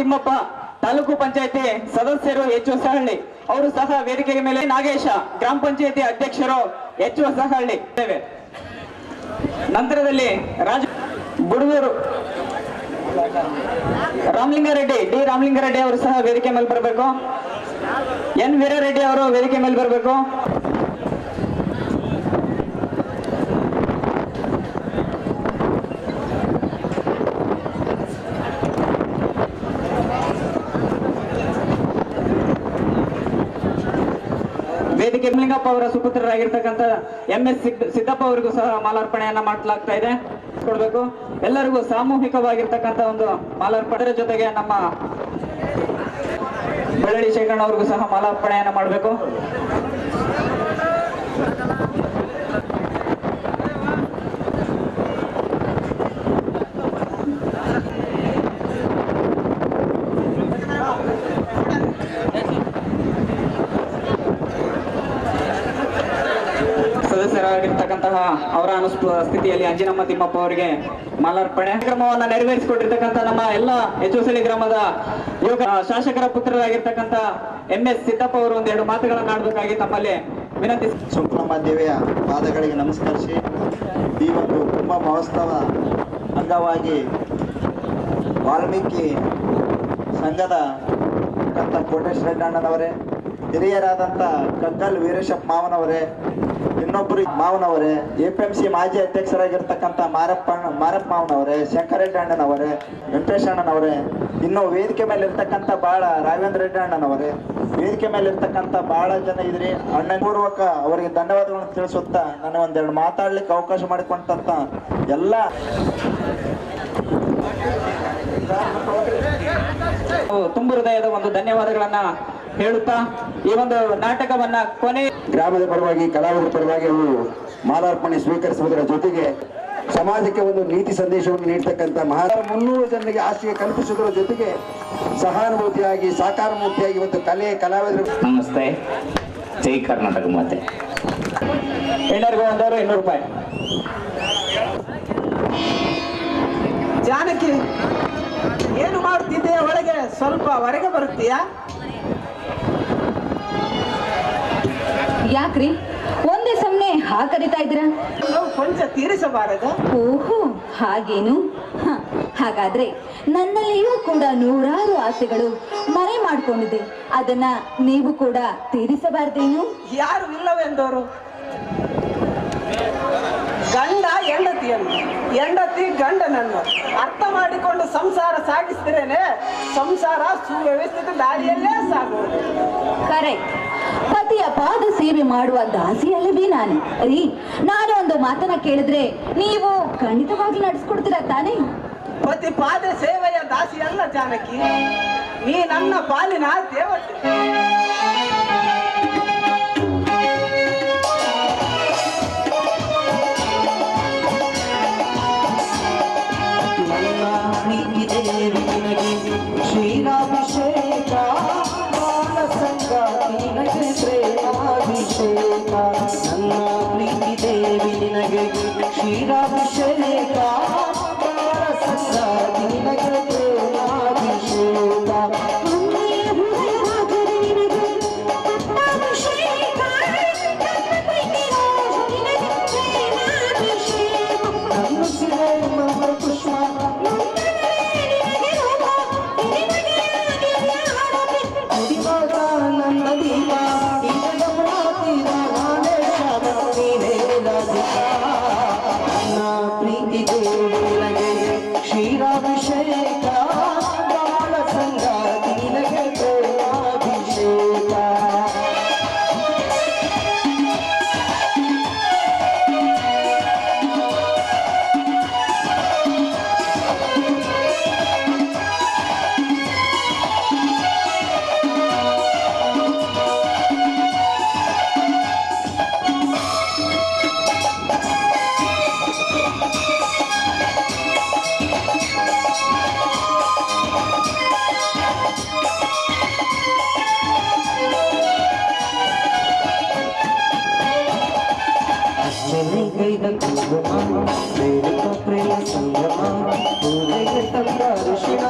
ತಿಮ್ಮಪ್ಪ, ತಾಲೂಕು ಪಂಚಾಯತಿ ಸದಸ್ಯರು ಎಚ್ ಹೊಸಹಳ್ಳಿ ಅವರು ಸಹ ವೇದಿಕೆಯ ಮೇಲೆ, ನಾಗೇಶ ಗ್ರಾಮ ಪಂಚಾಯತಿ ಅಧ್ಯಕ್ಷರು ಎಚ್ ಹೊಸಹಳ್ಳಿ. ನಂತರದಲ್ಲಿ ಬುಡೂರು ರಾಮಲಿಂಗಾರೆಡ್ಡಿ, ಡಿ ರಾಮಲಿಂಗಾರೆಡ್ಡಿ ಅವರು ಸಹ ವೇದಿಕೆ ಮೇಲೆ ಬರಬೇಕು. ಎನ್ ವೀರಾರೆಡ್ಡಿ ಅವರು ವೇದಿಕೆ ಮೇಲೆ ಬರಬೇಕು. ವೇದಿಕೆ ಲಿಂಗಪ್ಪ ಅವರ ಸುಪುತ್ರರಾಗಿರ್ತಕ್ಕಂಥ MS ಸಿದ್ದಪ್ಪ ಅವರಿಗೂ ಸಹ ಮಾಲಾರ್ಪಣೆಯನ್ನ ಮಾಡಲಾಗ್ತಾ ಇದೆ. ಕೊಡಬೇಕು ಎಲ್ಲರಿಗೂ ಸಾಮೂಹಿಕವಾಗಿರ್ತಕ್ಕಂಥ ಒಂದು ಮಾಲಾರ್ಪಣೆ ಜೊತೆಗೆ ನಮ್ಮ ಬೆಳ್ಳಳ್ಳಿ ಶೇಖರಣ್ಣ ಅವ್ರಿಗೂ ಸಹ ಮಾಲಾರ್ಪಣೆಯನ್ನ ಮಾಡಬೇಕು. ಸದಸ್ಯರಾಗಿರ್ತಕ್ಕಂತಹ ಅವರ ಅನುಪಸ್ಥಿತಿಯಲ್ಲಿ ಅಂಜಿನಮ್ಮ ತಿಮ್ಮಪ್ಪ ಅವರಿಗೆ ಮಾಲಾರ್ಪಣೆ ಕಾರ್ಯಕ್ರಮವನ್ನು ನೆರವೇರಿಸಿಕೊಟ್ಟಿರ್ತಕ್ಕಂಥ ನಮ್ಮ ಎಲ್ಲ ಎಚ್ ಗ್ರಾಮದ ಯುವಕ ಶಾಸಕರ ಪುತ್ರರಾಗಿರ್ತಕ್ಕಂಥ MS ಸಿದ್ದಪ್ಪ ಅವರು ಒಂದೆರಡು ಮಾತುಗಳನ್ನು ಆಡಬೇಕಾಗಿ ತಮ್ಮಲ್ಲಿ ವಿನಂತಿ. ಸುಂಕಮ್ಮ ದೇವಿಯ ಪಾದಗಳಿಗೆ ನಮಸ್ಕರಿಸಿ ಈ ಒಂದು ಕುಂಭ ಮಹೋತ್ಸವ ಅಂಗವಾಗಿ ವಾಲ್ಮೀಕಿ ಸಂಘದ ಕೋಟೇಶ್ ರೆಡ್ಡಣ್ಣನವರೇ, ಹಿರಿಯರಾದಂಥ ಕಗ್ಗಲ್ ವೀರೇಶಪ್ಪ ಮಾವನವರೇ, ಇನ್ನೊಬ್ಬರು ಮಾವನವರೇ, APMC ಮಾಜಿ ಅಧ್ಯಕ್ಷರಾಗಿರ್ತಕ್ಕಂಥ ಮಾರಪ್ಪ ಮಾವನವರೇ, ಶಂಕರರೆಡ್ಡಿ ಅಣ್ಣನವರೇ, ವೆಂಕಟೇಶ್ ಅಣ್ಣನವರೇ, ಇನ್ನು ವೇದಿಕೆ ಮೇಲೆ ಇರ್ತಕ್ಕಂಥ ಬಹಳ ರಾಘವೇಂದ್ರ ರೆಡ್ಡಿ ಅಣ್ಣನವರೇ, ವೇದಿಕೆ ಮೇಲೆ ಇರ್ತಕ್ಕಂಥ ಬಹಳ ಜನ ಇದ್ರಿ. ಅಣ್ಣಪೂರ್ವಕ ಅವರಿಗೆ ಧನ್ಯವಾದಗಳನ್ನು ತಿಳಿಸುತ್ತಾ ನಾನು ಒಂದೆರಡು ಮಾತಾಡ್ಲಿಕ್ಕೆ ಅವಕಾಶ ಮಾಡಿಕೊಂಡಂತ ಎಲ್ಲ ತುಂಬು ಹೃದಯದ ಒಂದು ಧನ್ಯವಾದಗಳನ್ನ ಹೇಳುತ್ತಾ ಈ ಒಂದು ನಾಟಕವನ್ನ ಕೊನೆ ಗ್ರಾಮದ ಪರವಾಗಿ, ಕಲಾವಿದರ ಪರವಾಗಿ ಅವರು ಮಾಲಾರ್ಪಣೆ ಸ್ವೀಕರಿಸುವುದರ ಜೊತೆಗೆ ಸಮಾಜಕ್ಕೆ ಒಂದು ನೀತಿ ಸಂದೇಶವನ್ನು ನೀಡತಕ್ಕಂಥ 300 ಜನರಿಗೆ ಆಸ್ತಿಗೆ ಕಲ್ಪಿಸುವುದರ ಜೊತೆಗೆ ಸಹಾನುಭೂತಿಯಾಗಿ, ಸಾಕಾರಮೂರ್ತಿಯಾಗಿ ಒಂದು ಕಲಾವಿದರು. ನಮಸ್ತೆ, ಜೈ ಕರ್ನಾಟಕ ಮಾತೆ. ಎಲ್ಲರಿಗೂ 200 ರೂಪಾಯಿ. ಜಾನಕಿ, ಏನು ಮಾಡ್ತಿದ್ದೆ? ಒಳಗೆ ಸ್ವಲ್ಪ ಹೊರಗೆ ಬರುತ್ತೀಯಾ? ಯಾಕ್ರಿ ಒಂದೇ ಸಮನೆ ಕರಿತಾ ಇದ್ದೀರಾ? ಕೊಂಚ ತೀರಿಸಬಾರದು? ಓಹೋ, ಹಾಗೇನು? ಹಾಗಾದ್ರೆ ನನ್ನಲ್ಲಿಯೂ ಕೂಡ 100 ಆಸೆಗಳು ಮರೆ ಮಾಡ್ಕೊಂಡಿದೆ. ಅದನ್ನ ನೀವು ಕೂಡ ತೀರಿಸಬಾರ್ದೇನು? ಯಾರು ಇಲ್ಲವೆಂದವರು? ಗಂಡ ಹೆಂಡತಿಯನ್ನು, ಹೆಂಡತಿ ಗಂಡನನ್ನು ಅರ್ಥ ಮಾಡಿಕೊಂಡು ಸಂಸಾರ ಸಾಗಿಸಿದ್ರೇನೆ ಸಂಸಾರ ಸುವ್ಯವಸ್ಥಿತ ದಾರಿಯಲ್ಲೇ ಸಾಗುವುದು. ಕರೆಕ್ಟ್. ಪತಿಯ ಪಾದ ಸೇವೆ ಮಾಡುವ ದಾಸಿಯಲ್ಲವೇ ನಾನು. ನಾನು ಒಂದು ಮಾತನ್ನ ಕೇಳಿದ್ರೆ ನೀವು ಖಂಡಿತವಾಗಿ ನಡೆಸ್ಕೊಡ್ತೀರಾ ತಾನೇ? ಪತಿ ಪಾದ ಸೇವೆಯ ದಾಸಿ ಅಲ್ಲ ಜಾನಕಿ, ನೀ ನನ್ನ ಪಾಲಿನ ದೇವತೆ. ಶ್ರೀರಾಭಿಷೇಕ ಪ್ರೇಮಾಭಿಷೇಕ, ನನ್ನ ಪ್ರೀತಿ ದೇವಿ ನಿನಗೆ ಕ್ಷೀರಾಭಿಷೇಕ, ಸಂಗಾತಿ ನಿನಗೆ ಪ್ರೇಮಾಭಿಷೇಕ. ಕ್ಷೀರಾಭಿಷೇಕ ಬಾಳ ಸಂಗಾತಿ ನಿನಗೆ ಪ್ರೇಮಾಭಿಷೇಕ. ಪ್ರೇಮ ಸಂಗಮ ಪೂಜೆಗೆ ತಂದ ಋಷಿನ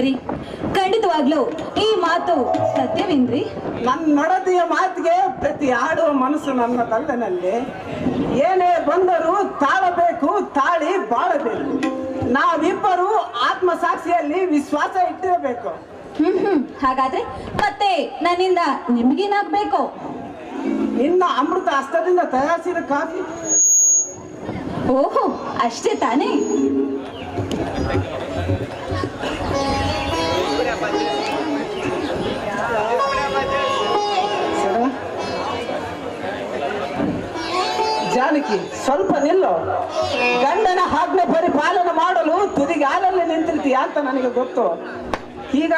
ರೀ, ಖಂಡಿತವಾಗ್ಲೂ ಈ ಮಾತು ಸತ್ಯವೇನ್ರಿ? ನನ್ನ ನಡತೆಯ ಮಾತಿಗೆ ಪ್ರತಿ ಆಡುವ ಮನಸ್ಸು ನನ್ನ ತಲೆನಲ್ಲಿ. ಏನೇ ಬಂದರೂ ತಾಳಬೇಕು, ತಾಳಿ ಬಾಳಬೇಕು. ನಾವಿಬ್ಬರು ಆತ್ಮಸಾಕ್ಷಿಯಲ್ಲಿ ವಿಶ್ವಾಸ ಇಟ್ಟಿರಬೇಕು. ಹಾಗಾದ್ರೆ ಮತ್ತೆ ನನ್ನಿಂದ ನಿಮ್ಗೇನಾಗ್ಬೇಕು? ನಿನ್ನ ಅಮೃತ ಹಸ್ತದಿಂದ ತಯಾರಿಸಿದ ಕಾಫಿ. ಓಹೋ, ಅಷ್ಟೇ ತಾನೇ? ಜಾನಕಿ, ಸ್ವಲ್ಪ ನಿಲ್ಲು. ಗಂಡನ ಆಜ್ಞೆ ಪರಿಪಾಲನೆ ಮಾಡಲು ತುದಿಗಾಲಲ್ಲಿ ನಿಂತಿರ್ತೀಯ ಅಂತ ನನಗೆ ಗೊತ್ತು. ಈಗ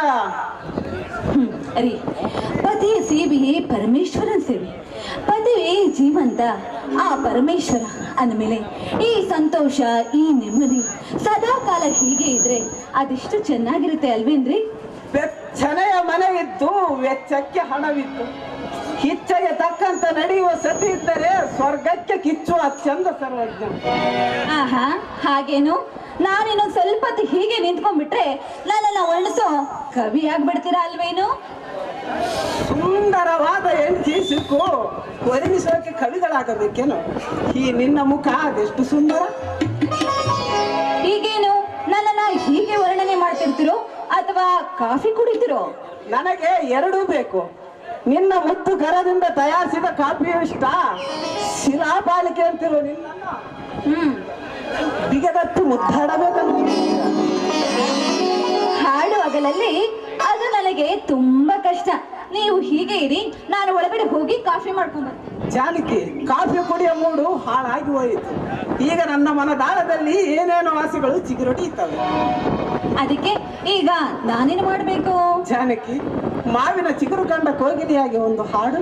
ರೀ, ಪತಿಯ ಸೇವೆಯೇ ಪರಮೇಶ್ವರನ ಸೇವೆ. ಪತಿಯೇ ಜೀವಂತ ಆ ಪರಮೇಶ್ವರ ಅಂದಮೇಲೆ ಈ ಸಂತೋಷ, ಈ ನೆಮ್ಮದಿ ಸದಾ ಕಾಲ ಹೀಗೆ ಇದ್ರೆ ಅದೆಷ್ಟು ಚೆನ್ನಾಗಿರುತ್ತೆ ಅಲ್ವೇನ್ರಿ? ಬೆಚ್ಚನೆಯ ಮನೆವಿದ್ದು ವೆಚ್ಚಕ್ಕೆ ಹಣವಿತ್ತು. ಕಿಚ್ಚಗೆ ತಕ್ಕಂತ ನಡೆಯುವ ಸತಿ ಇದ್ದರೆ ಸ್ವರ್ಗಕ್ಕೆ ಕಿಚ್ಚುವ ಚಂದ ಸರ್ವಜ್ಞ. ಆಹಾ, ಹಾಗೇನು? ನಾನಿನ್ನು ಸ್ವಲ್ಪ ಹೊತ್ತು ಹೀಗೆ ನಿಂತ್ಕೊಂಡ್ಬಿಟ್ರೆ ನನ್ನನ್ನ ವರ್ಣಿಸೋ ಕವಿ ಆಗ್ಬಿಡ್ತೀರಾ ಅಲ್ವೇನು? ಸುಂದರವಾದ ಹೆಂಡತಿ ಸಿಕ್ಕು ಒದಗಿಸೋಕೆ ಕವಿಗಳಾಗಬೇಕೇನು? ಈ ನಿನ್ನ ಮುಖ ಅದೆಷ್ಟು ಸುಂದರ. ಹೀಗೇನು ನನ್ನನ್ನ ಹೀಗೆ ವರ್ಣನೆ ಮಾಡ್ತಿರ್ತಿರೋ ಅಥವಾ ಕಾಫಿ ಕುಡಿತಿರೋ? ನನಗೆ ಎರಡೂ ಬೇಕು. ನಿನ್ನ ಮುತ್ತು ಕರದಿಂದ ತಯಾರಿಸಿದ ಕಾಫಿಯು ಇಷ್ಟ, ಶಿಲಾಪಾಲಿಕೆ ಅಂತಿರೋ ನಿನ್ನ ಬಿಗದತ್ತು ಮುದ್ದಾಡಬೇಕಂತ. ಹಾಡು ಹಗಲಲ್ಲಿ ಅದು ನನಗೆ ತುಂಬಾ ಕಷ್ಟ. ನೀವು ಹೀಗೆ ಇರಿ, ನಾನು ಒಳಗಡೆ ಹೋಗಿ ಕಾಫಿ ಮಾಡ್ಕೊಂಡ್ ಬರ್ತೀನಿ. ಜಾನಕಿ, ಕಾಫಿ ಕುಡಿಯೋ ಮೂಡು ಹಾಳಾಗಿ ಹೋಯಿತು. ಈಗ ನನ್ನ ಮನದಾಳದಲ್ಲಿ ಏನೇನೋ ಆಸೆಗಳು ಚಿಗುರೊಡೆಯುತ್ತವೆ. ಅದಕ್ಕೆ ಈಗ ನಾನೇನು ಮಾಡ್ಬೇಕು? ಜಾನಕಿ, ಮಾವಿನ ಚಿಗುರು ಕಂಡ ಕೋಗಿಲೆಯಾಗಿ ಒಂದು ಹಾಡು.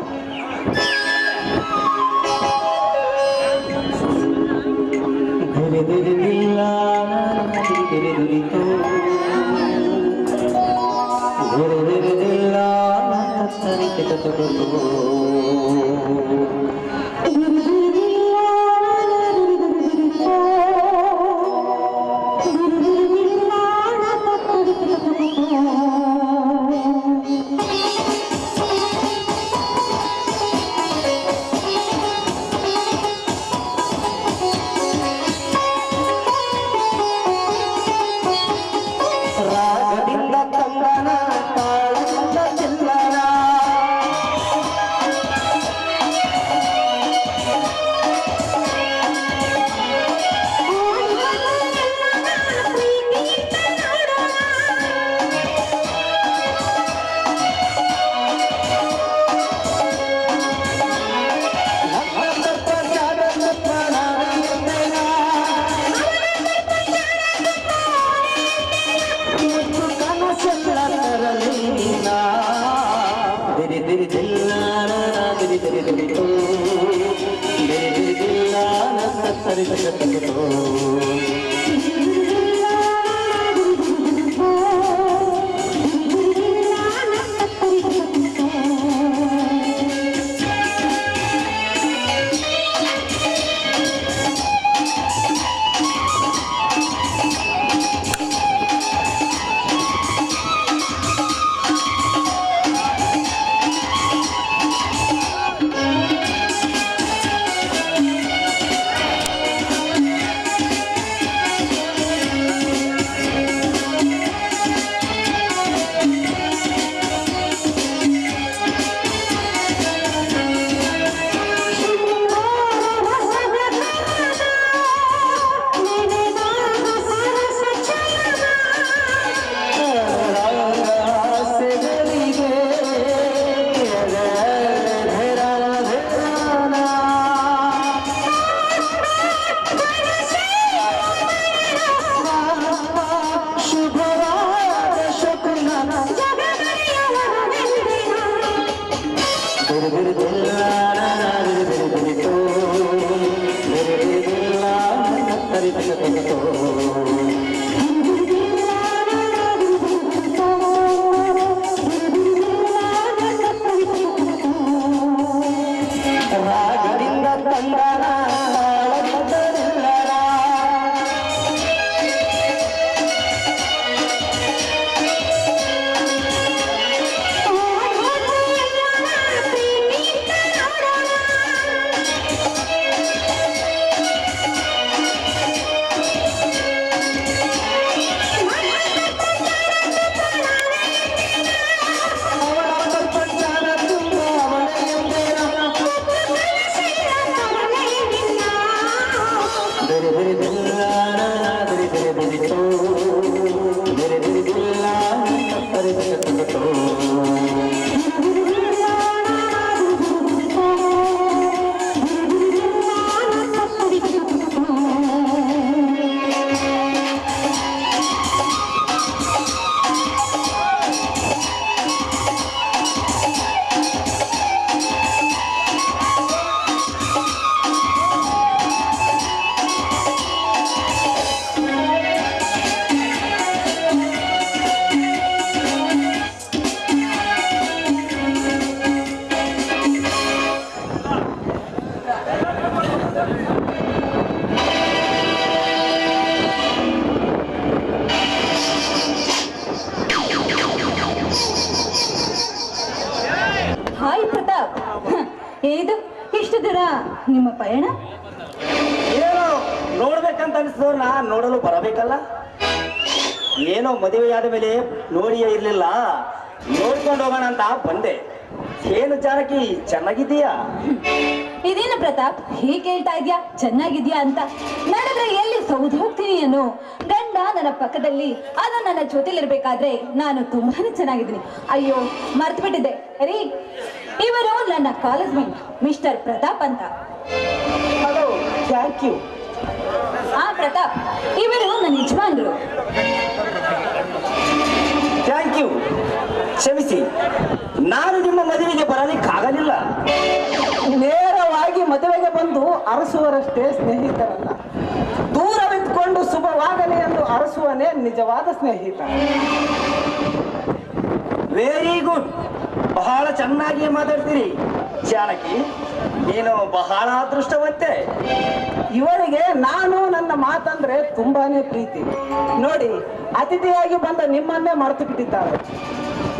ಹಾಯ್ ಪ್ರತಾಪ್, ಇದು ಇಷ್ಟು ದೂರ ನಿಮ್ಮ ಪಯಣ? ಏನೋ ನೋಡ್ಬೇಕಂತ ಅನಿಸಿದವ್ರನ್ನ ನೋಡಲು ಬರಬೇಕಲ್ಲ. ಏನೋ ಮದುವೆಯಾದ ಮೇಲೆ ನೋಡಿಯೇ ಇರ್ಲಿಲ್ಲ, ನೋಡ್ಕೊಂಡು ಹೋಗೋಣ ಅಂತ ಬಂದೆ. ಏನು ಜಾನಕಿ, ಚೆನ್ನಾಗಿದ್ದೀಯಾ? ಇದೇನು ಪ್ರತಾಪ್ ಹೀಗೆ ಕೇಳ್ತಾ ಇದ್ಯಾ ಚೆನ್ನಾಗಿದ್ಯಾ ಅಂತ? ನಡೆದ್ರೆ ಎಲ್ಲಿ ಸೌದ್ ಹೋಗ್ತೀನಿ ಅನ್ನೋ ಗಂಡ ನನ್ನ ಪಕ್ಕದಲ್ಲಿ, ಅದು ನನ್ನ ಜೊತೆಲಿರ್ಬೇಕಾದ್ರೆ ನಾನು ತುಂಬಾನೇ ಚೆನ್ನಾಗಿದ್ದೀನಿ. ಅಯ್ಯೋ ಮರ್ತು ಬಿಟ್ಟಿದ್ದೆ ರೀ, ಇವರು ನನ್ನ ಕಾಲೇಜ್ ಮೇಟ್ ಮಿಸ್ಟರ್ ಪ್ರತಾಪ್ ಅಂತ. Hello, thank you. ಪ್ರತಾಪ್, ಇವರು ನನ್ನ ಯಜಮಾನ್ರು. Thank you. ಕ್ಷಮಿಸಿ, ನಾನು ನಿಮ್ಮ ಮದುವೆಗೆ ಬರಲಿಕ್ಕಾಗಲಿಲ್ಲ. ನೇರವಾಗಿ ಮದುವೆಗೆ ಬಂದು ಅರಸುವರಷ್ಟೇ ಸ್ನೇಹಿತರಲ್ಲ, ದೂರವಿದ್ಕೊಂಡು ಶುಭವಾಗಲಿ ಎಂದು ಅರಸುವನೇ ನಿಜವಾದ ಸ್ನೇಹಿತ. ವೆರಿ ಗುಡ್, ಬಹಳ ಚೆನ್ನಾಗಿ ಮಾತಾಡ್ತೀರಿ ಜಾನಕಿ. ನೀನು ಬಹಳ ಅದೃಷ್ಟವಂತೆ. ಇವರಿಗೆ ನಾನು ನನ್ನ ಮಾತಂದ್ರೆ ತುಂಬಾನೇ ಪ್ರೀತಿ. ನೋಡಿ, ಅತಿಥಿಯಾಗಿ ಬಂದ ನಿಮ್ಮನ್ನೇ ಮರೆತು ಬಿಟ್ಟಿದ್ದಾರೆ.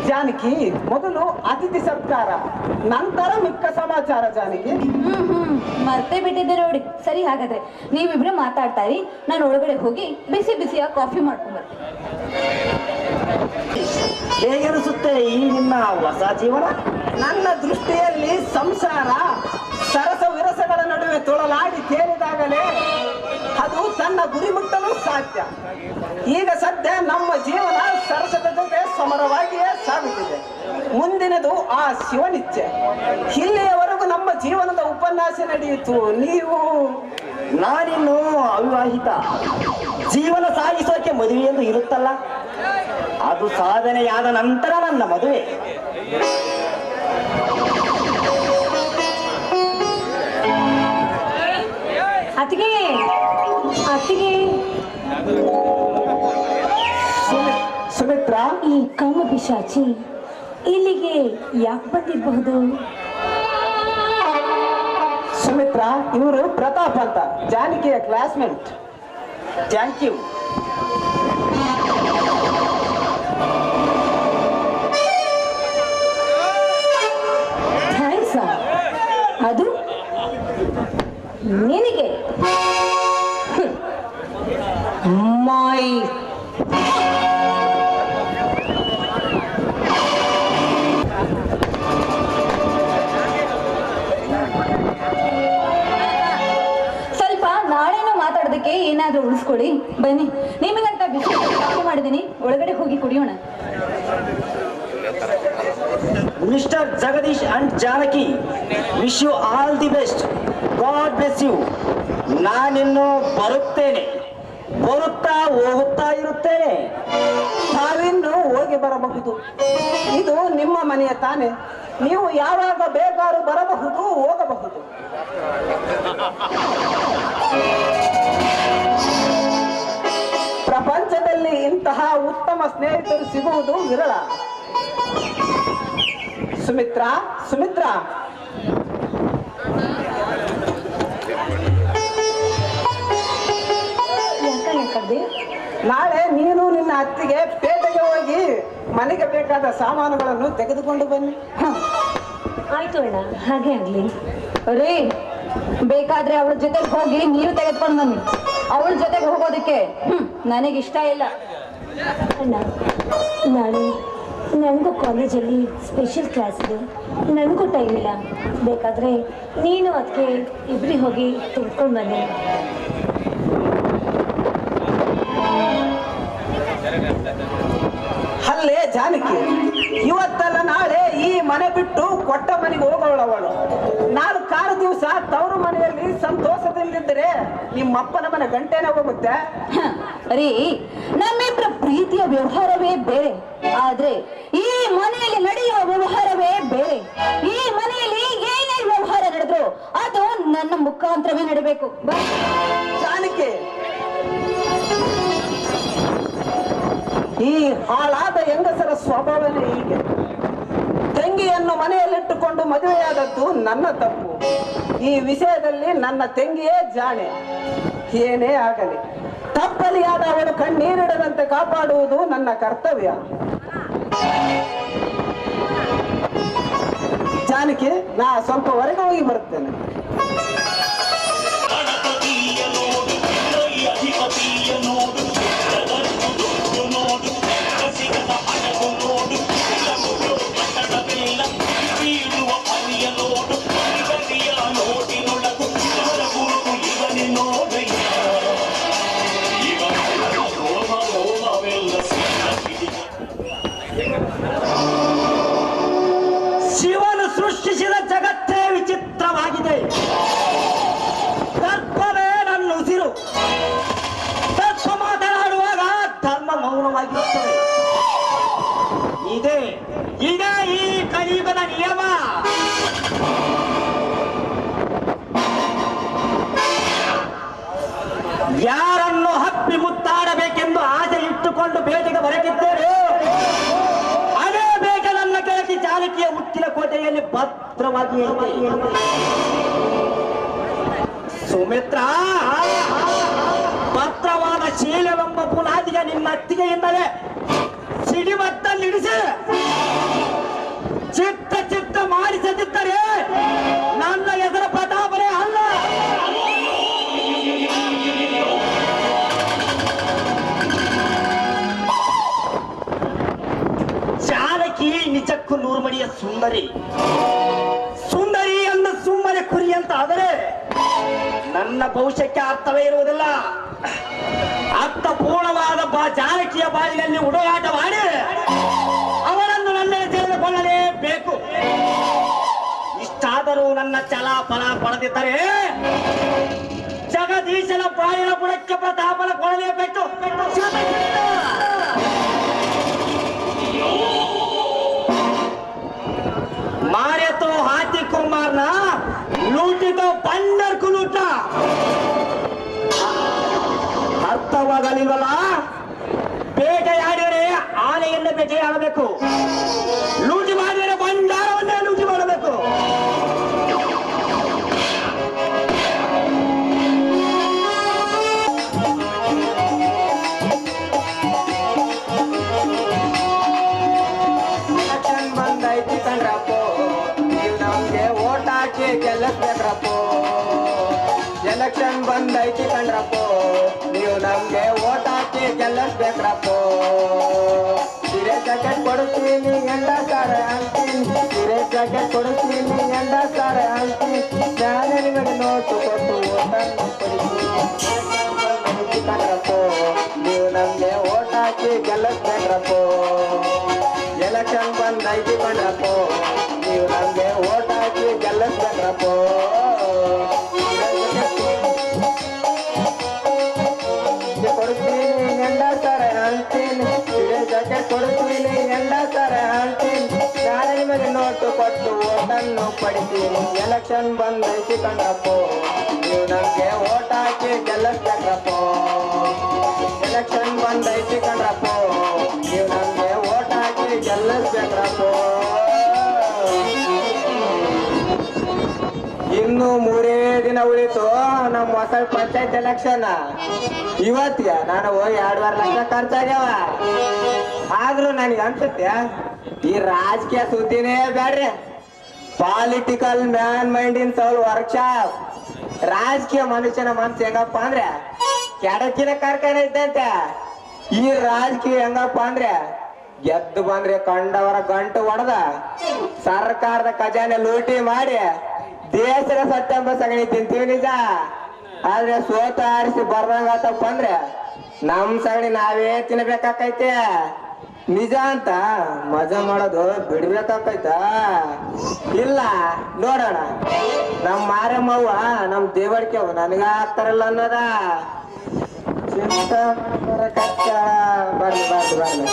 ಜಾನಕಿ, ಮೊದಲು ಅತಿಥಿ ಸತ್ಕಾರ, ನಂತರ ಮಿಕ್ಕ ಸಮಾಚಾರ. ಜಾನಕಿ, ಮರ್ತೇ ಬಿಟ್ಟಿದ್ದೆ ನೋಡಿ. ಸರಿ, ಹಾಗಾದ್ರೆ ನೀವಿಬ್ರು ಮಾತಾಡ್ತಾರಿ, ನಾನು ಒಳಗಡೆ ಹೋಗಿ ಬಿಸಿ ಬಿಸಿಯಾಗಿ ಕಾಫಿ ಮಾಡ್ಕೊಂಡ್ಬರ್ತೀನಿ. ಹೇಗನಿಸುತ್ತೆ ಈ ನಿನ್ನ ಹೊಸ ಜೀವನ? ನನ್ನ ದೃಷ್ಟಿಯಲ್ಲಿ ಸಂಸಾರ ಸರಸ ವಿರಸಗಳ ನಡುವೆ ತೊಳಲಾಡಿ ತೇಲಿದಾಗಲೇ ಅದು ತನ್ನ ಗುರಿ ಮುಟ್ಟಲು ಸಾಧ್ಯ. ಈಗ ಸದ್ಯ ನಮ್ಮ ಜೀವನ ಸರಸದ ಜೊತೆ ಸಮರವಾಗಿಯೇ ಸಾಗುತ್ತಿದೆ. ಮುಂದಿನದು ಆ ಶಿವನಿಚ್ಛೆ. ಇಲ್ಲಿಯವರೆಗೂ ನಮ್ಮ ಜೀವನದ ಉಪನ್ಯಾಸ ನಡೆಯಿತು. ನಾನಿನ್ನು ಅವಿವಾಹಿತ. ಜೀವನ ಸಾಗಿಸೋಕೆ ಮದುವೆ ಎಂದು ಇರುತ್ತಲ್ಲ, ಅದು ಸಾಧನೆಯಾದ ನಂತರ ನನ್ನ ಮದುವೆ. ಅತ್ತಿಗೆ, ಅತ್ತಿಗೆ, ಸುಮಿತ್ರಾ, ಈ ಕಾಮ ಪಿಶಾಚಿ ಇಲ್ಲಿಗೆ ಯಾಕೆ ಬಂದಿರಬಹುದು? ಸುಮಿತ್ರಾ, ಇವರು ಪ್ರತಾಪ್ ಅಂತ, ಜಾನಕಿಯ ಕ್ಲಾಸ್ಮೇಟ್. Thank you. ಥ್ಯಾಂಕ್ಸ್. ಅದು ನಿನಗೆ ಮೈ ಸ್ವಲ್ಪ ನಾಳೆನೂ ಮಾತಾಡೋದಕ್ಕೆ ಏನಾದ್ರೂ ಉಳಿಸ್ಕೊಡಿ. ಬನ್ನಿ, ನಿಮಗಂತ ಬಿಸಿ ಕಾಫಿ ಮಾಡಿದ್ದೀನಿ, ಒಳಗಡೆ ಹೋಗಿ ಕುಡಿಯೋಣ. Mister Jagadish and Janaki, wish you all the best. God bless you. ನಾನಿನ್ನು ಬರುತ್ತೇನೆ. ಬರುತ್ತಾ ಹೋಗುತ್ತಾ ಇರುತ್ತೇನೆ. ತಾವಿನ್ನು ಹೋಗಿ ಬರಬಹುದು. ಇದು ನಿಮ್ಮ ಮನೆಯ ತಾನೆ. ನೀವು ಯಾವಾಗ ಬೇಕಾದ್ರೂ ಬರಬಹುದು, ಹೋಗಬಹುದು. ಪ್ರಪಂಚದಲ್ಲಿ ಇಂತಹ ಉತ್ತಮ ಸ್ನೇಹಿತರು ಸಿಗುವುದು ವಿರಳ. ಸುಮಿತ್ರಾ, ಸುಮಿತ್ರಾ, ನಾಳೆ ನೀನು ನಿನ್ನ ಅತ್ತಿಗೆ ಪೇಟೆಗೆ ಹೋಗಿ ಮನೆಗೆ ಬೇಕಾದ ಸಾಮಾನುಗಳನ್ನು ತೆಗೆದುಕೊಂಡು ಬನ್ನಿ. ಆಯ್ತು ಅಣ್ಣ, ಹಾಗೆ ಆಗ್ಲಿ. ರೀ, ಬೇಕಾದ್ರೆ ಅವಳ ಜೊತೆಗೆ ಹೋಗಿ ನೀವು ತೆಗೆದುಕೊಂಡು ಬನ್ನಿ. ಅವಳ ಜೊತೆಗೆ ಹೋಗೋದಕ್ಕೆ ನನಗಿಷ್ಟ ಇಲ್ಲ. ಅಣ್ಣ, ನಾಳೆ ನನಗೂ ಕಾಲೇಜಲ್ಲಿ ಸ್ಪೆಷಲ್ ಕ್ಲಾಸ್ ಇದೆ, ನನಗೂ ಟೈಮ್ ಇಲ್ಲ. ಬೇಕಾದರೆ ನೀನು ಅದಕ್ಕೆ ಇಬ್ಬರಿ ಹೋಗಿ ತೆಗೆದುಕೊಂಡು ಬನ್ನಿ. ಅಲ್ಲೇ ಜಾನಕಿ, ಇವತ್ತಲ್ಲ ನಾಳೆ ಈ ಮನೆ ಬಿಟ್ಟು ಕೊಟ್ಟ ಮನೆಗೆ ಹೋಗೋಳವಳು. 4 ದಿವಸ ತವರು ಮನೆಯಲ್ಲಿ ಸಂತೋಷದಿಂದಿದ್ದರೆ ನಿಮ್ಮಪ್ಪನ ಮನೆ ಗಂಟೆನೇ ಹೋಗುತ್ತೆ. ರೀ, ನಮ್ಮಿಬ್ಬರ ಪ್ರೀತಿಯ ವ್ಯವಹಾರವೇ ಬೇರೆ, ಆದ್ರೆ ಈ ಮನೆಯಲ್ಲಿ ನಡೆಯುವ ವ್ಯವಹಾರವೇ ಬೇರೆ. ಈ ಮನೆಯಲ್ಲಿ ಏನೇ ವ್ಯವಹಾರ ನಡೆದ್ರು ಅದು ನನ್ನ ಮುಖಾಂತರವೇ ನಡಬೇಕು. ಜಾನಕಿ, ಈ ಹಾಳಾದ ಹೆಂಗಸರ ಸ್ವಭಾವನೇ ಹೀಗೆ. ತಂಗಿಯನ್ನು ಮನೆಯಲ್ಲಿಟ್ಟುಕೊಂಡು ಮದುವೆಯಾದದ್ದು ನನ್ನ ತಪ್ಪು. ಈ ವಿಷಯದಲ್ಲಿ ನನ್ನ ತಂಗಿಯೇ ಜಾಣೆ. ಏನೇ ಆಗಲಿ, ತಪ್ಪಲಿಯಾದ ಅವಳು ಕಣ್ಣೀರಿಡದಂತೆ ಕಾಪಾಡುವುದು ನನ್ನ ಕರ್ತವ್ಯ. ಜಾನಕಿ, ನಾ ಸ್ವಲ್ಪ ಹೊರಗೆ ಹೋಗಿ ಬರುತ್ತೇನೆ. ಶಿವನು ಸೃಷ್ಟಿಸಿದ ಜಗತ್ತೇ ವಿಚಿತ್ರವಾಗಿದೆ. ತತ್ವವೇ ನನ್ನ ಉಸಿರು. ತತ್ವ ಮಾತನಾಡುವಾಗ ಧರ್ಮ ಮೌನವಾಗಿರುತ್ತದೆ. ಇದೇ ಈ ಕಲಿಯುಗದ ನಿಯಮ. ಯಾರನ್ನು ಹಪ್ಪಿ ಮುತ್ತಾಡಬೇಕೆಂದು ಆಸೆ ಇಟ್ಟುಕೊಂಡು ಬೇಟೆಗೆ ಹೊರಟಿದ್ದೇವೆ, ಅದೇ ಬೇಗ ನನ್ನ ಗೆಳತಿ ಜಾನಕಿಯ ಮುತ್ತಿನ ಕೋಟೆಯಲ್ಲಿ ಭದ್ರವಾಗಿ ಸುಮಿತ್ರಾ, ಭದ್ರವಾದ ಶೀಲವೆಂಬ ಬುನಾದಿಗೆ ನಿಮ್ಮ ಅತ್ತಿಗೆಯಿಂದಲೇ ಸಿಡಿಮತ್ತಲ್ಲಿಡಿಸಿ ಚಿತ್ತ ಮಾಡಿಸದಿದ್ದರೆ ನನ್ನ ಎದುರ ಪ್ರತಾಪನೇ ಅಲ್ಲ. ಜಾನಕಿ ನಿಜಕ್ಕೂ 100 ಮಡಿಯ ಸುಂದರಿ. ಸುಂದರಿ ಎಂದು ಸುಮ್ಮನೆ ಕುರಿ ಅಂತ ಆದರೆ ನನ್ನ ಭವಿಷ್ಯಕ್ಕೆ ಅರ್ಥವೇ ಇರುವುದಿಲ್ಲ. ಅರ್ಥಪೂರ್ಣವಾದ ಜಾನಕಿಯ ಬಾಯಿನಲ್ಲಿ ಉಡುಗಾಟ ಮಾಡಿ ಅವರನ್ನು ನನ್ನೇ ತಿಳಿದುಕೊಳ್ಳಲೇಬೇಕು. ಇಷ್ಟಾದರೂ ನನ್ನ ಛಲ ಫಲ ಪಡೆದಿದ್ದರೆ ಜಗದೀಶನ ಬಾಯಿನ ಬುಡಕ್ಕೆ ಪ್ರತಾಪನ ಕೊಡಲೇಬೇಕು. मारे तो हाथी को मारना, लूटी तो बंदर को लूटा. ಅರ್ಥವಾಗಲಿಲ್ವಲ್ಲ? ಬೇಟೆಯಾಡಿದರೆ ಆನೆಯನ್ನು ಬೇಟೆಯಾಡಬೇಕು, ಲೂಟಿ ಮಾಡಿದರೆ ಬಂಡಾರವನ್ನೇ ಲೂಟಿ ಮಾಡಬೇಕು. ಬಂದೈತಿ ಕಂಡ್ರಪ್ಪೋ, ನೀವು ನಮ್ಗೆ ಓಟ್ ಹಾಕಿ ಗೆಲ್ಲಿಸ್ಬೇಕ್ರಪ್ಪೋ. ಎಲೆಕ್ಷನ್ ಬಂದೈತಿ ಕಂಡ್ರಪ್ಪೋ, ನೀವು ನಮ್ಗೆ ಓಟ್ ಹಾಕಿ ಗೆಲ್ಲಿಸ್ಬೇಕ್ರಪ್ಪೋ. ಸೀರೆ ಜಾಕೆಟ್ ಕೊಡ್ತೀನಿ ಎಂಡ ಸಾರೆ ಅಂತೀನಿ, ಸೀರೆ ಜಾಕೆಟ್ ಕೊಡ್ತೀನಿ ಎಂಡ ಸಾರೆ ಅಂತೀನಿ. ನಾನು ನಿಮಗೆ ನೋಟು ಕೊಟ್ಟು ಓಟನ್ನು ಕೊಡ್ತೀನಿ ಕಂಡ್ರಪ್ಪೋ, ನೀವು ನಮ್ಗೆ ಓಟ್ ಹಾಕಿ ಗೆಲ್ಲಿಸ್ಬೇಕ್ರಪ್ಪೋ. ಎಲೆಕ್ಷನ್ ಬಂದೈತಿ ಕಂಡ್ರಪ್ಪೋ, ನೀವು ನಮ್ಗೆ ಓಟ್ ಹಾಕಿ ಗೆಲ್ಲಿಸ್ಬೇಕ್ರಪ್ಪೋ. ಗಂಡಸರ ಅಂತೀನಿ ನಾಳೆ ನಿಮಗೆ ನೋಟು ಕೊಟ್ಟು ಓಟನ್ನು ಪಡಿತೀನಿ ಎಲೆಕ್ಷನ್ ಬಂದೈತಿ ಕಣ್ರಪ್ಪೋ ನೀವು ನಮ್ಗೆ ಓಟ್ ಹಾಕಿ ಗೆಲ್ಲಿಸ್ಬೇಕ್ರಪ್ಪೋ ಎಲೆಕ್ಷನ್ ಬಂದೈತಿ ಕಣ್ರಪ್ಪೋ ನೀವು ನಮ್ಗೆ ಓಟ್ ಹಾಕಿ ಗೆಲ್ಲಿಸ್ಬೇಕ್ರಪ್ಪೋ ಇನ್ನು 3 ದಿನ ಉಳಿತು ನಮ್ಮ ಹೊಸ ಪಂಚಾಯತ್ ಎಲೆಕ್ಷನ್ ಇವತ್ತಿಗೆ ನಾನು 2.5 ಲಕ್ಷ ಖರ್ಚಾಗ್ಯಾವ ಆದ್ರೂ ನನಗೆ ಅನ್ಸುತ್ತೆ ಈ ರಾಜಕೀಯ ಸುದ್ದಿನೇ ಬೇಡ್ರಿ political man mind in soul workshop ರಾಜಕೀಯ ಮನುಷ್ಯನ ಮನ್ಸು ಹೆಂಗಪ್ಪ ಅಂದ್ರೆ ಕೆಡಕಿನ ಕಾರ್ಖಾನೆ ಇದ್ದಂತೆ ಈ ರಾಜಕೀಯ ಹೆಂಗಪ್ಪ ಅಂದ್ರೆ ಗೆದ್ದು ಬಂದ್ರೆ ಕಂಡವರ ಗಂಟು ಹೊಡೆದ ಸರ್ಕಾರದ ಖಜಾನೆ ಲೂಟಿ ಮಾಡಿ ದೇಶದ ಸತ್ಯಂಬ ಸಗಣಿ ತಿಂತೀವಿ ನಿಜ ಆದ್ರೆ ಸೋತ ಆರಿಸಿ ಬರ್ದಂಗಾತಪ್ಪ ಅಂದ್ರೆ ನಮ್ ಸಗಣಿ ನಾವೇ ತಿನ್ಬೇಕಾಕೈತೆ ನಿಜ ಅಂತ ಮಜಾ ಮಾಡೋದು ಬಿಡ್ಬೇಕಾಕೈತ ಇಲ್ಲ ನೋಡೋಣ ನಮ್ ಮಾರಮ್ಮವ್ವ ನಮ್ ದೇವಡಿಕೆ ನನಗ ಆಗ್ತಾರಲ್ಲ ಅನ್ನೋದ ಚಿಂತ ಬರ್ಲಿ ಬರ್ಲಿ ಬರ್ಲಿ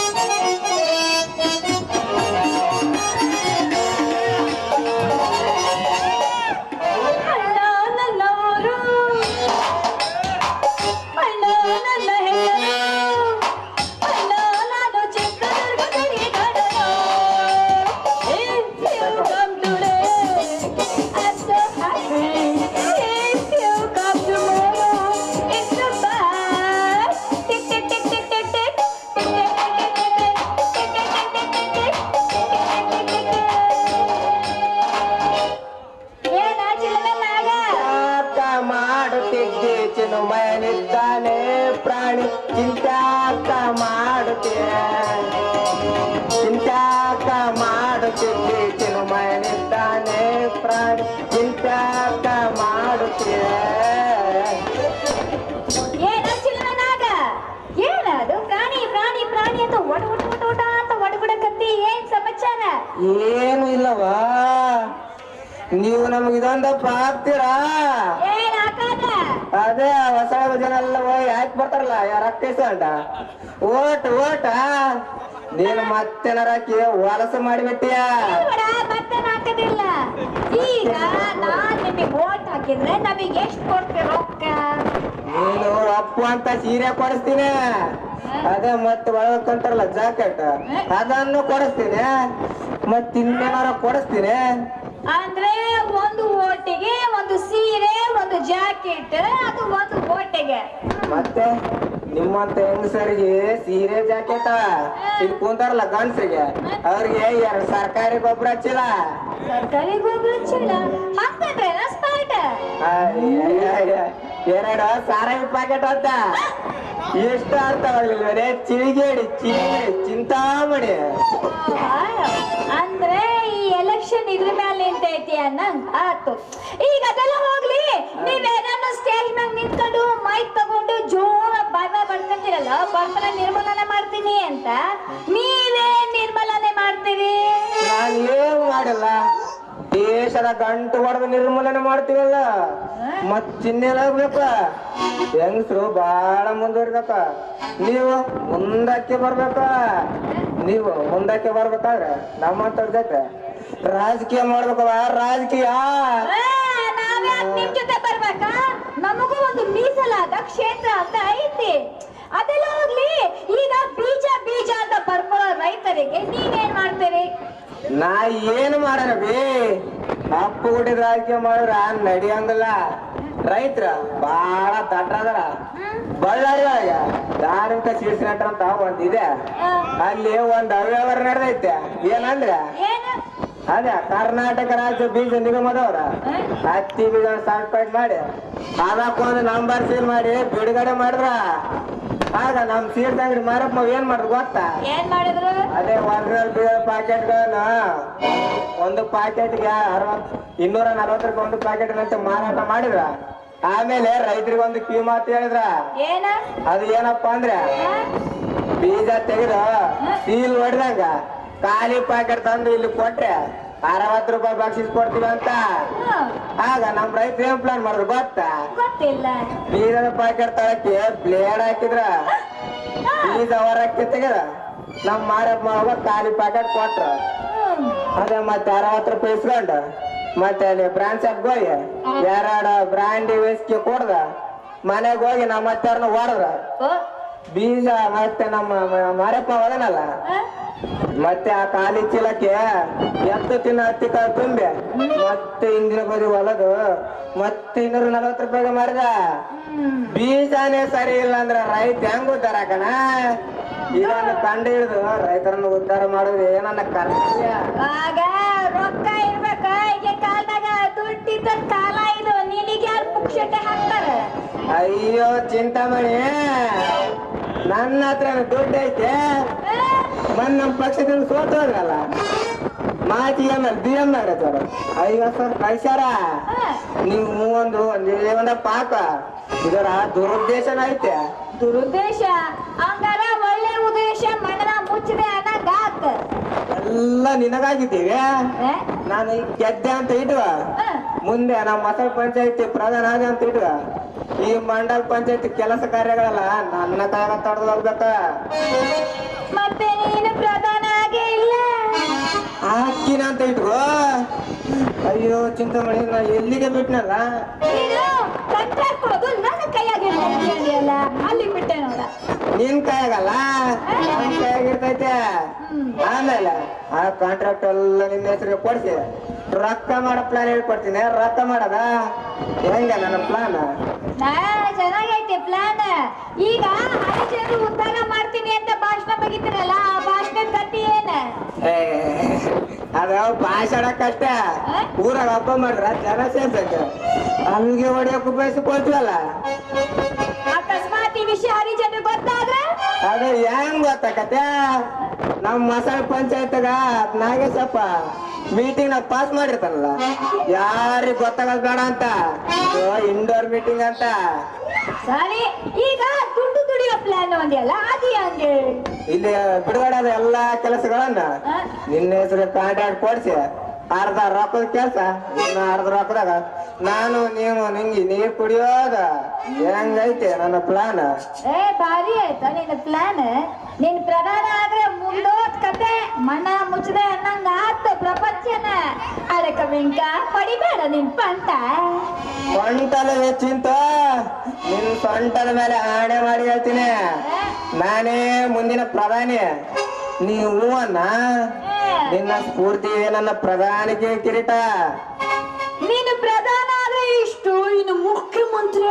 ಮಯನಿದ್ದಾನೆ ಪ್ರಾಣಿ ಚಿಂತ್ಯಾಕ ಮಾಡುತ್ತಿದ್ದೆ ಚಿನ್ಮಯನಿದ್ದಾನೆ ಪ್ರಾಣಿ ಚಿಂತ್ಯಾಕ ಮಾಡುತ್ತೆ ಏನದು ಪ್ರಾಣಿ ಪ್ರಾಣಿ ಪ್ರಾಣಿ ಅಂತ ಒಟ ಅಂತ ಒಡಗುಡಕತ್ತಿ ಏನ್ ಸಮಾಚಾರ ಏನು ಇಲ್ಲವಾ ನೀವು ನಮಗೆ ಇದೊಂದಪ್ಪ ಆಗ್ತೀರಾ ಅದೇ ಹೊಸ ಜನ ಎಲ್ಲ ಯಾಕೆ ಬರ್ತಾರಲ್ಲ ಯಾರಕ್ಕೇಸ ಅಂತ ಓಟ್ ನೀನು ಮತ್ತೆನಾರಾಕಿ ವಲಸೆ ಮಾಡಿಬಿಟ್ಟಿಯ ಮತ್ತೆ ಹಾಕದಿಲ್ಲ ಈಗ ನಾನ್ ನಿಮಗೆ ಓಟ್ ಹಾಕಿದ್ರೆ ನಮಗೆ ಎಷ್ಟು ಕೊಡ್ತೀರ ರೊಕ್ಕ ನೀನು ಅಪ್ಪು ಅಂತ ಸೀರೆ ಕೊಡಿಸ್ತೀನಿ ಅದೇ ಮತ್ತೆ ಒಳಗಂತಾರಲ್ಲ ಜಾಕೆಟ್ ಅದನ್ನು ಕೊಡಿಸ್ತೀನಿ ಮತ್ತಿನ್ನೇನಾರ ಕೊಡಿಸ್ತೀನಿ ಅಂದ್ರೆ ಒಂದು ಓಟಿಗೆ ಒಂದು ಸೀರೆ ಒಂದು ಜಾಕೆಟ್ ಅದು ಒಂದು ಓಟಿಗೆ ಮತ್ತೆ ನಿಮ್ಮಂತ ಹೆಂಗಸರಿಗೆ ಸೀರೆ ಜಾಕೆಟ್ ಇಲ್ಲಿ ಕುಂತಾರಲ್ಲ ಗಂಡಸರಿಗೆ ಅವ್ರಿಗೆ 2 ಸರ್ಕಾರಿ ಗೊಬ್ಬರ ಹಚ್ಚಿಲ್ಲ ಸರ್ಕಾರಿ ಗೊಬ್ಬರ ಹಚ್ಚಿಲ್ಲ ಹಾಕ್ತಂದ್ರೆ ಸ್ಪಾಟ್ 2 ಸಾರಾಯಿ ಪ್ಯಾಕೆಟ್ ಅಂತ ಎಷ್ಟು ಅರ್ಥವಾಗ್ಲಿಲ್ವೇ ಚಿಳಿಗೇಡಿ ಚಿಂತಾಮಣಿ ಅಂದ್ರೆ ಈ ಎಲೆಕ್ಷನ್ ಇದ್ರ ಮೇಲೆ ನಿಂತೈತಿ ಅನ್ನಂಗ್ ಆತು ಈಗ ಅದೆಲ್ಲ ಹೋಗ್ಲಿ ನೀವೇನೋ ಸ್ಟೇಜ್ ಮ್ಯಾಗ ನಿಂತ್ಕೊಂಡು ಮೈಕ್ ತಗೊಂಡು ಜೋರ ಬಾಯ್ ಬಡ್ಕೊಂತೀರಲ್ಲ ಬರ್ತನ ನಿರ್ಮೂಲನೆ ಮಾಡ್ತೀನಿ ಅಂತ ನೀವೇ ನಿರ್ಮೂಲನೆ ಮಾಡ್ತೀರಿ ನಾನು ಏನ್ ಮಾಡಲ್ಲ ದೇಶದ ಗಂಟು ಹೊಡೆದು ನಿರ್ಮೂಲನೆ ಮಾಡ್ತೀವಲ್ಲ ಮತ್ ಚಿನ್ನೆಲಾಗ್ಬೇಕ ಹೆಂಗಸರು ಬಾಳ ಮುಂದುವರಿಬೇಕ ನೀವು ಮುಂದಕ್ಕೆ ಬರ್ಬೇಕ ನೀವು ಮುಂದಕ್ಕೆ ಬರ್ಬೇಕಾದ್ರೆ ನಮ್ಮಂತವ್ರ ಜೊತೆ ರಾಜಕೀಯ ಮಾಡ್ಬೇಕವ ರಾಜಕೀಯ ನಿಮ್ ಜೊತೆ ಬರ್ಬೇಕಾ ನಮಗೂ ಒಂದು ಮೀಸಲಾದ ಕ್ಷೇತ್ರ ಅಂತ ಐತಿ ಅದೆಲ್ಲ ಹೋಗ್ಲಿ ಈಗ ಬೀಜ ಅಂತ ಬರ್ಕೊಳ್ಳೋ ರೈತರಿಗೆ ನೀವೇನ್ ಮಾಡ್ತೀರಿ ನಾ ಏನು ಮಾಡೋಣ ಬಿ ಅಪ್ಪು ಗುಡಿದ ರಾಜಕೀಯ ಮಾಡಿದ್ರ ನಡಿಯಂಗಿಲ್ಲ ರೈತರ ಬಾಳ ದಡ್ಡ ಅದರ ಬಳ್ಳಾರಿ ಒಳಗ ಧಾರ್ಮಿಕ ಶೀರ್ಷ ಅಂತ ಒಂದಿದೆ ಅಲ್ಲಿ ಒಂದ್ ಅವ್ಯವಹಾರ ನಡೆದೈತೆ ಏನಂದ್ರೆ ಅದೇ ಕರ್ನಾಟಕ ರಾಜ್ಯ ಬೀಜ ನಿಗಮದವ್ರ ಹತ್ತಿ ಬೀಜ ಸಾರ್ಟ್ ಮಾಡಿ ಅದಕ್ಕೊಂದು ನಂಬರ್ ಸೀಲ್ ಮಾಡಿ ಬಿಡುಗಡೆ ಮಾಡಿದ್ರ ಆಗ ನಮ್ ಸೀಟ್ ಅಂಗಡಿ ಮಾರಪ್ಪ ಏನ್ ಮಾಡಿದ್ರು ಗೊತ್ತಾ ಏನ್ ಮಾಡಿದ್ರು ಅದೇ ಒರಿಜಿನಲ್ ಬೀಜ ಪ್ಯಾಕೆಟ್ಗಳನ್ನ ಒಂದು ಪ್ಯಾಕೆಟ್ಗೆ 240 ರೂಪಾಯಿ ಒಂದು ಪ್ಯಾಕೆಟ್ ಅಂತ ಮಾರಾಟ ಮಾಡಿದ್ರ ಆಮೇಲೆ ರೈತರಿಗೆ ಒಂದು ಕಿಮ್ಮತ್ ಹೇಳಿದ್ರ ಅದು ಏನಪ್ಪಾ ಅಂದ್ರೆ ಬೀಜ ತೆಗೆದು ಸೀಲ್ ಹೊಡೆದಂಗ ಖಾಲಿ ಪ್ಯಾಕೆಟ್ ತಂದು ಇಲ್ಲಿ ಕೊಟ್ರೆ 60 ರೂಪಾಯಿ ಬಕ್ಷಿಸ್ ಕೊಡ್ತೀವಿ ಅಂತ ಆಗ ನಮ್ ರೈತರು ಏನ್ ಪ್ಲಾನ್ ಮಾಡಿದ್ರು ಗೊತ್ತಾ ಬೀಜದ ಪ್ಯಾಕೆಟ್ ತಳಕ್ಕೆ ಬ್ಲೇಡ್ ಹಾಕಿದ್ರ ಬೀಜ ಹೊರಕ್ಕೆ ತೆಗೆದ ನಮ್ಮ ಮಾರಪ್ಪ ಮಾವ ಖಾಲಿ ಪ್ಯಾಕೆಟ್ ಕೊಟ್ರು. ಅದೇ ಮತ್ತೆ 60 ರೂಪಾಯಿ ಇಸ್ಕೊಂಡು ಮತ್ತೆ ಅಲ್ಲಿ ಬ್ರಾಂಡ್ ಶಾಪ್ಗೆ ಹೋಗಿ 2 ಬ್ರಾಂಡಿ ವಿಸ್ಕಿ ಕೊಡ್ದ. ಮನೆಗೆ ಹೋಗಿ ನಮ್ಮ ಅತ್ತಾರನ್ನ ಹೊಡೆದ್ರ ಬೀಜ. ಮತ್ತೆ ನಮ್ಮ ಮಾರಪ್ಪ ಹೋದನಲ್ಲ, ಮತ್ತೆ ಆ ಖಾಲಿ ಚೀಲಕ್ಕೆ ಎತ್ತು ತಿನ್ನ ಹತ್ತಿಕಾಯಿ ತುಂಬಿ ಮತ್ತೆ ಹಿಂದಿನ ಬದಿ ಹೊಲದು ಮತ್ತೆ 240 ರೂಪಾಯಿಗೆ ಮಾರಿದ. ಬೀಜನೇ ಸರಿ ಇಲ್ಲ ಅಂದ್ರೆ ರೈತ ಹೆಂಗ್ ಉದ್ಧಾರ ಕಣ? ಇದನ್ನು ಕಂಡು ಹಿಡಿದು ರೈತರನ್ನು ಉದ್ಧಾರ ಮಾಡೋದು ಏನನ್ನ ಕರ್ತವ್ಯ. ಆಗ ರೊಕ್ಕ ಇರ್ಬೇಕ. ಈಗ ಕಾಲದಾಗ ದುಡ್ಡಿದ್ದ ಕಾಲ ಇದು. ನಿನಗೆ ಯಾರು ಪುಕ್ಷಟೆ ಹಾಕ್ತಾರೆ? ಅಯ್ಯೋ ಚಿಂತಾಮಣಿ, ನನ್ನ ಹತ್ರ ದುಡ್ಡು ಐತೆ. ನಮ್ಮ ಪಕ್ಷದಿಂದ ಸೋತು ಹೋದ್ರಲ್ಲ, ಮಾತಿ BM ನಗರ 50 ಸಾವಿರ ಕಳ್ಸ್ಯಾರ. ನೀವು ಒಂದ ಪಾಕ ಇದರ ದುರುದ್ದೇಶನ ಐತೆ. ದುರುದ್ದೇಶ ಹಂಗಾರ ಒಳ್ಳೆ ಉದ್ದೇಶ ಮಣ್ಣನ ಮುಚ್ಚಿದೆ ಅನ್ನಗಾತ. ಎಲ್ಲ ನಿನಗಾಗಿದ್ದೀವಿ. ನಾನು ಗೆದ್ದೆ ಅಂತ ಇಡುವ, ಮುಂದೆ ನಮ್ಮ ಮಸಳ ಪಂಚಾಯತಿ ಪ್ರಧಾನ ಆದ ಅಂತ ಇಡುವ. ಈ ಮಂಡಲ ಪಂಚಾಯತಿ ಕೆಲಸ ಕಾರ್ಯಗಳೆಲ್ಲ ನನ್ನ ಕೈಯಾಗ ತಡೆದು ಹೋಗ್ಬೇಕ. ಮತ್ತೆ ನೀನು ಪ್ರಧಾನ ಆಗೇ ಇಲ್ಲ. ಹಾಕಿನ ಅಂತ ಇಟ್ಕೋ. ಅಯ್ಯೋ ಚಿಂತಾಮಣಿ, ನಾ ಎಲ್ಲಿಗೆ ಬಿಟ್ನಲ್ಲ. ನೀನು ಕಾಂಟ್ರಾಕ್ಟ್ ಕೊಡೋದು ನನ್ನ ಕೈಯಾಗಿಲ್ಲ, ಅಲ್ಲಿ ಬಿಟ್ಟೆ ನೋಡ. ನಿನ್ ಕೈಯಾಗಲ್ಲ, ನನ್ ಕೈಯಾಗಿರ್ತೈತೆ. ಆಮೇಲೆ ಆ ಕಾಂಟ್ರಾಕ್ಟ್ ಎಲ್ಲ ನಿನ್ನ ಹೆಸರಿಗೆ ಕೊಡ್ಸಿ ರೊಕ್ಕ ಮಾಡೋ ಪ್ಲಾನ್ ಹೇಳ್ಕೊಡ್ತೀನಿ. ರೊಕ್ಕ ಮಾಡದ ಹೆಂಗ ನನ್ನ ಪ್ಲಾನ್? ಚೆನ್ನಾಗೈತೆ ಪ್ಲಾನ್. ಈಗ ಹರಿಜನರು ಉದ್ಧಾರ ಮಾಡ್ತೀನಿ ಅಂತ ಭಾಷಣ ಬಗಿತೀರಲ್ಲ, ಆ ಭಾಷಣದ ಗತಿ ಏನ? ಅದ ಭಾಷಣಕ್ಕಷ್ಟ. ಊರಾಗ ಹಬ್ಬ ಮಾಡ್ರ ಜನ ಸೇರ್ಸಕ್ಕೆ ಅಲ್ಲಿಗೆ ಹೊಡಿಯೋಕೆ ಬಯಸಿಕೊಳ್ತೀವಲ್ಲ. ಅಕಸ್ಮಾತ್ ಈ ವಿಷಯ ಹರಿಜನರು ಗೊತ್ತಾದ್ರೆ ಅದು ಹೆಂಗ್ ಗೊತ್ತಾಕತ್ತೆ? ನಮ್ ಮಸಾಲ ಪಂಚಾಯತ್ಗ ನಾಗೇಶಪ್ಪ ಮೀಟಿಂಗ್ ನ ಪಾಸ್ ಮಾಡಿರ್ತಾನಲ್ಲ, ಯಾರಿಗ್ ಗೊತ್ತಾಗದ್ ಬೇಡ ಅಂತ, ಇಂಡೋರ್ ಮೀಟಿಂಗ್ ಅಂತ. ಸರಿ, ಈಗ ದುಡ್ಡು ದುಡಿಯೋ ಪ್ಲಾನ್ ಒಂದಿಯಲ್ಲ, ಅದು ಹಂಗೆ ಇಲ್ಲಿ ಬಿಡುಗಡೆ ಆದ ಎಲ್ಲಾ ಕೆಲಸಗಳನ್ನ ನಿನ್ನ ಹೆಸರು ಕಾಂಟ್ರಾಕ್ಟ್ ಕೊಡ್ಸಿ ಅರ್ಧ ರೊಕ್ಕದ ಕೆಲಸ, ಇನ್ನ ಅರ್ಧ ರೊಕ್ಕದಾಗ ನಾನು ನೀನು ನಿಂಗಿ ನೀರ್ ಕುಡಿಯೋದ. ಹೆಂಗೈತೆ ನನ್ನ ಪ್ಲಾನ್? ಭಾರಿ ಆಯ್ತಾ ನಿನ್ನ ಪ್ಲಾನ್? ನಿನ್ ಪ್ರಧಾನ ಆದ್ರೆ ಮುಂದೋದ್ ಕತೆ ಮಣ್ಣ ಮುಚ್ಚದೆ ಅನ್ನಂಗ ಆತ ಪ್ರಪಂಚನ. ಅದಕ್ಕ ವೆಂಕ ಪಡಿಬೇಡ ನಿನ್ ಪಂಟ. ಸೊಂಟಲ ಹೆಚ್ಚಿಂತ ನಿನ್ ಸೊಂಟದ ಮೇಲೆ ಆಣೆ ಮಾಡಿ ಹೇಳ್ತೀನಿ, ನಾನೇ ಮುಂದಿನ ಪ್ರಧಾನಿ. ನೀವು ಅನ್ನ ನಿನ್ನ ಸ್ಫೂರ್ತಿ ನನ್ನ ಪ್ರಧಾನಿಗೆ ಕಿರೀಟ. ನೀನು ಪ್ರಧಾನ ಆದ್ರೆ ಇಷ್ಟು, ಇನ್ನು ಮುಖ್ಯಮಂತ್ರಿ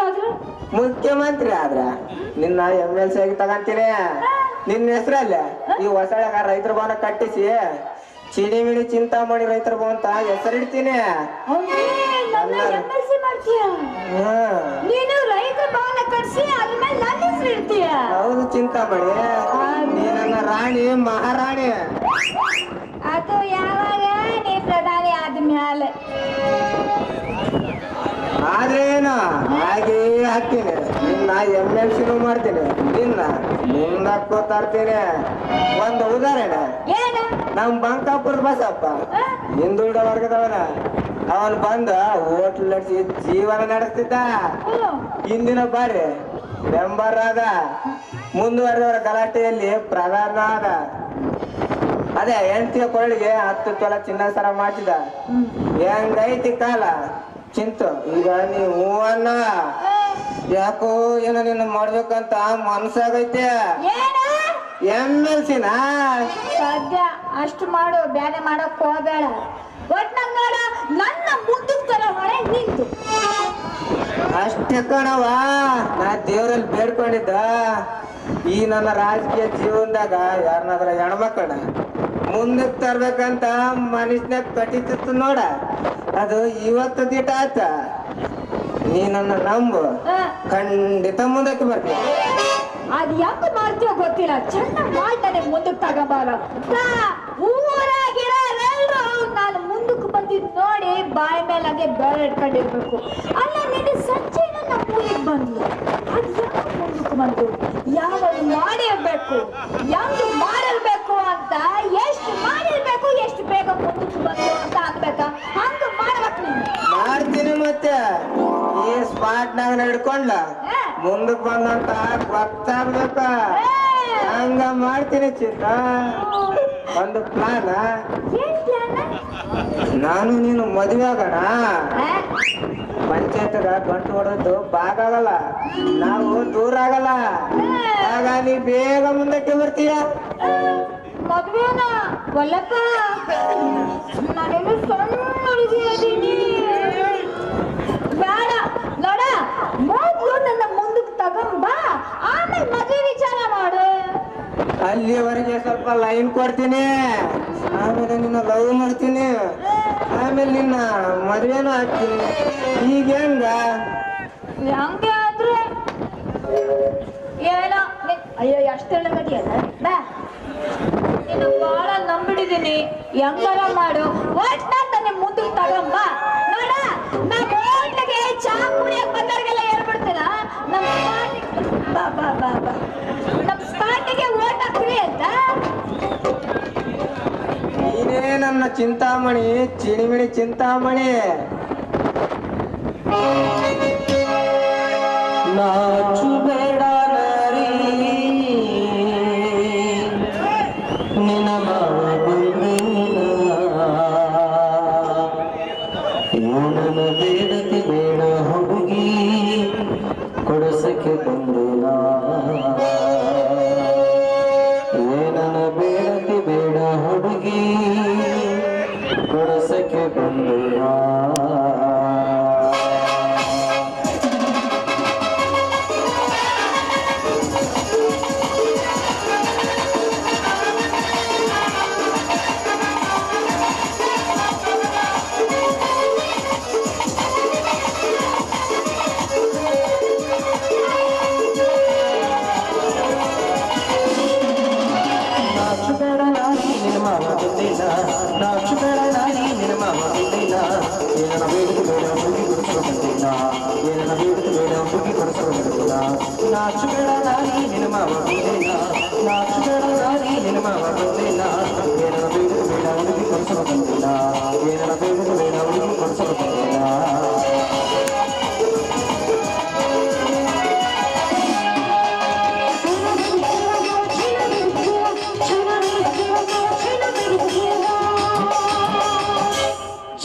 ಆದ್ರ ನಿನ್ನ MLC ಆಗಿ ತಗಂತೀನಿ. ನಿನ್ನ ಹೆಸರಲ್ಲ ಈ ಹೊಸಳಗ ರೈತರ ಭವನ ಕಟ್ಟಿಸಿ ಚಿಡಿಮಿಡಿ ಚಿಂತಾಮಣಿ ರೈತರ ಭವನ ಅಂತ ಹೆಸರಿಡ್ತೀನಿ. ನೀನು ರೈತರ ಭವನ ಕಟ್ಟಿಸಿ ಅದ್ರ ಮೇಲೆ ನನ್ನ ಹೆಸರು ಇಡ್ತೀಯ? ಹೌದು ಚಿಂತಾಮಣಿ, ನೀ ನನ್ನ ರಾಣಿ ಮಹಾರಾಣಿ. ಅದು ಯಾವಾಗ ನೀ ಪ್ರಧಾನಿ ಆದ್ಮೇಲೆ. ಆದ್ರೆ ಏನು ಹಾಗೆ ಹಾಕ್ತೀನಿ, ನಿನ್ನ MLC ಮಾಡ್ತೀನಿ, ನಿನ್ನ ಮುಂದಕ್ಕೂ ತರ್ತೀನಿ. ಒಂದು ಉದಾಹರಣೆ, ನಮ್ ಬಂಕಾಪುರ ಬಸಪ್ಪ ಹಿಂದುಳಿದ ವರ್ಗದವನ, ಅವನು ಬಂದ ಹೋಟ್ಲ್ ನಡೆಸಿ ಜೀವನ ನಡೆಸ್ತಿದ್ದ. ಹಿಂದಿನ ಬಾರಿ ಮೆಂಬರ್ ಆದ, ಮುಂದುವರೆದವರ ಗಲಾಟೆಯಲ್ಲಿ ಪ್ರಧಾನ ಆದ. ಅದೇ ಹೆಂಡತಿಯ ಕೊರಳಿಗೆ 10 ತೊಲೆ ಚಿನ್ನ ಸರ ಮಾಡಿದ. ಹೆಂಗೈತಿ ಕಾಲ ಚಿಂತು. ಈಗ ನೀವು ಅನ್ನ ಯಾಕೋ ಏನೋ ನಿನ್ನ ಮಾಡ್ಬೇಕಂತ ಮನ್ಸಾಗೈತೆ. MLC ನಾ ಸದ್ಯ ಅಷ್ಟು ಮಾಡು, ಬ್ಯಾನೆ ಮಾಡಕ್ ಹೋಗಬೇಡ. ಒಟ್ನಾಗ ನೋಡ ನನ್ನ ಮುಂದಕ್ಕೆ ತರ ಹೊಳೆ ನಿಂತು ಅಷ್ಟೇ ಕಣವ. ನಾ ದೇವರಲ್ಲಿ ಬೇಡ್ಕೊಂಡಿದ್ದ ಈ ನನ್ನ ರಾಜಕೀಯ ಜೀವನದಾಗ ಯಾರನ್ನಾದ್ರ ಹೆಣ್ಮಕ್ಕಳ ಮುಂದಕ್ಕೆ ತರ್ಬೇಕಂತ ಮನುಷ್ಯನಾಗ ಕಟ್ಟಿತ್ತು ನೋಡ. ಅದು ಇವತ್ತು ದಿಟ ಆತ. ನೀ ನನ್ನ ನಂಬು, ಖಂಡಿತ ಮುಂದಕ್ಕೆ ಬರ್ತೀನಿ. ಅದ್ ಹೆಂಗ್ ಮಾಡ್ತೀವೋ ಗೊತ್ತಿಲ್ಲ, ಚೆನ್ನಾಗ್ ಮಾಡ್ತಾನೆ ಮುಂದಕ್ಕೆ ತಗೋಬಾರ. ಊರಾಗಿರೋರೆಲ್ರು ನಾನು ಮುಂದಕ್ಕೆ ಬಂದಿದ್ ನೋಡಿ ಬಾಯಿ ಮೇಲಾಗೆ ಬೇರೆ ಇಟ್ಕೊಂಡಿರ್ಬೇಕು. ಅಲ್ಲ ನಿನ್ನೆ ಸಂಜೆ ನಮ್ಮ ಊರಿಗೆ ಬಂದ್ಲು, ಅದ್ ಯಾಕೆ ಮುಂದಕ್ಕೆ ಬಂದು ಯಾವಾಗ ಮಾಡಿರ್ಬೇಕು, ಯಾವ್ದು ಮಾಡಿರ್ಬೇಕು ಅಂತ, ಎಷ್ಟು ಮಾಡಿರ್ಬೇಕು, ಎಷ್ಟು ಬೇಗ ಮುಂದಕ್ಕೆ ಬಂದು ಅಂತ ಅನ್ಬೇಕಾ? ಹಂಗ ಮಾಡ್ಬೇಕು ನೀನು. ಮಾಡ್ತೀನಿ ಮತ್ತೆ ಈ ಸ್ಪಾಟ್ ನಾಗ ಹಿಡ್ಕೊಂಡ್ಲ ಮುಂದಕ್ಕೆ ಬಂದಂತ ಗೊತ್ತಾಗ್ಬೇಕ. ಹಂಗ ಮಾಡ್ತೀನಿ ಚಿತ್ತ. ಒಂದು ಪ್ಲಾನ್, ಏನ್ ಪ್ಲಾನ್? ನಾನು ನೀನು ಮದುವೆ ಆಗೋಣ. ಪಂಚಾಯತ್ಗ ಗಂಟು ಹೊಡೆದು ಬಾಗಾಗಲ್ಲ, ನಾವು ದೂರ ಆಗಲ್ಲ. ಆಗ ನೀ ಬೇಗ ಮುಂದಕ್ಕೆ ಬರ್ತೀಯ. ಮದ್ವೆನ ಒಲ್ಲಪ್ಪ, ನಾನೇನು ಸಣ್ಣ ಹುಡುಗಿ ಅದೀನಿ. ಬೇಡ ನೋಡ, ಮೊದ್ಲು ನನ್ನ ಮುಂದಕ್ಕೆ ತಗೊಂಬ, ಆಮೇಲೆ ಮದ್ವೆ ವಿಚಾರ ಮಾಡು. ಅಲ್ಲಿವರೆಗೆ ಸ್ವಲ್ಪ ಲೈನ್ ಕೊಡ್ತೀನಿ, ಆಮೇಲೆ ನಿನ್ನ ಲವ್ ಮಾಡ್ತೀನಿ, ಆಮೇಲೆ ನಿನ್ನ ಮದುವೆನೂ ಹಾಕ್ತೀನಿ. ಈಗ ಹೆಂಗ? ಹಂಗೆ ಆದ್ರೆ ಏನೋ ಅಯ್ಯೋ ಅಷ್ಟೆಲ್ಲ ಗಡಿಯಲ್ಲ. ಬಾ, ನೀನು ಬಹಳ ನಂಬಿಡಿದೀನಿ, ಹೆಂಗಾರ ಮಾಡು, ಒಟ್ನಾಗ ನನ್ನ ಮುಂದಕ್ಕೆ ತಗೊಂಬ. ನೋಡ, ನಮ್ಮ ಹೋಟ್ಲಿಗೆ ಚಾ ಕುಡಿಯಕ್ ಬಂದವ್ರಿಗೆಲ್ಲ ಹೇಳ್ಬಿಡ್ತೀನ, ನಮ್ಮ ಬಾ ಬಾ ಬಾ ಬಾ ನಮ್ಮ ಸ್ಪಾಟಿಗೆ ಓಟ್ ಹಾಕ್ರಿ ಅಂತ. ನೀನೇ ನನ್ನ ಚಿಂತಾಮಣಿ, ಚಿಣಿಮಿಣಿ ಚಿಂತಾಮಣಿ. ನಾಚು ಬೇಡ ನರಿ, ನಿನ್ನ ನನ್ನ ಬೇಡತಿ ಬೇಡ ಹುಡುಗಿ, ಕೊಡಸಕ್ಕೆ ಬಂದಿಲ್ಲ. ಏನನ ಬೇಡತಿ ಬೇಡ ಹುಡುಗಿ, ಕೊಡಸಕ್ಕೆ ಬಂದಿಲ್ಲ.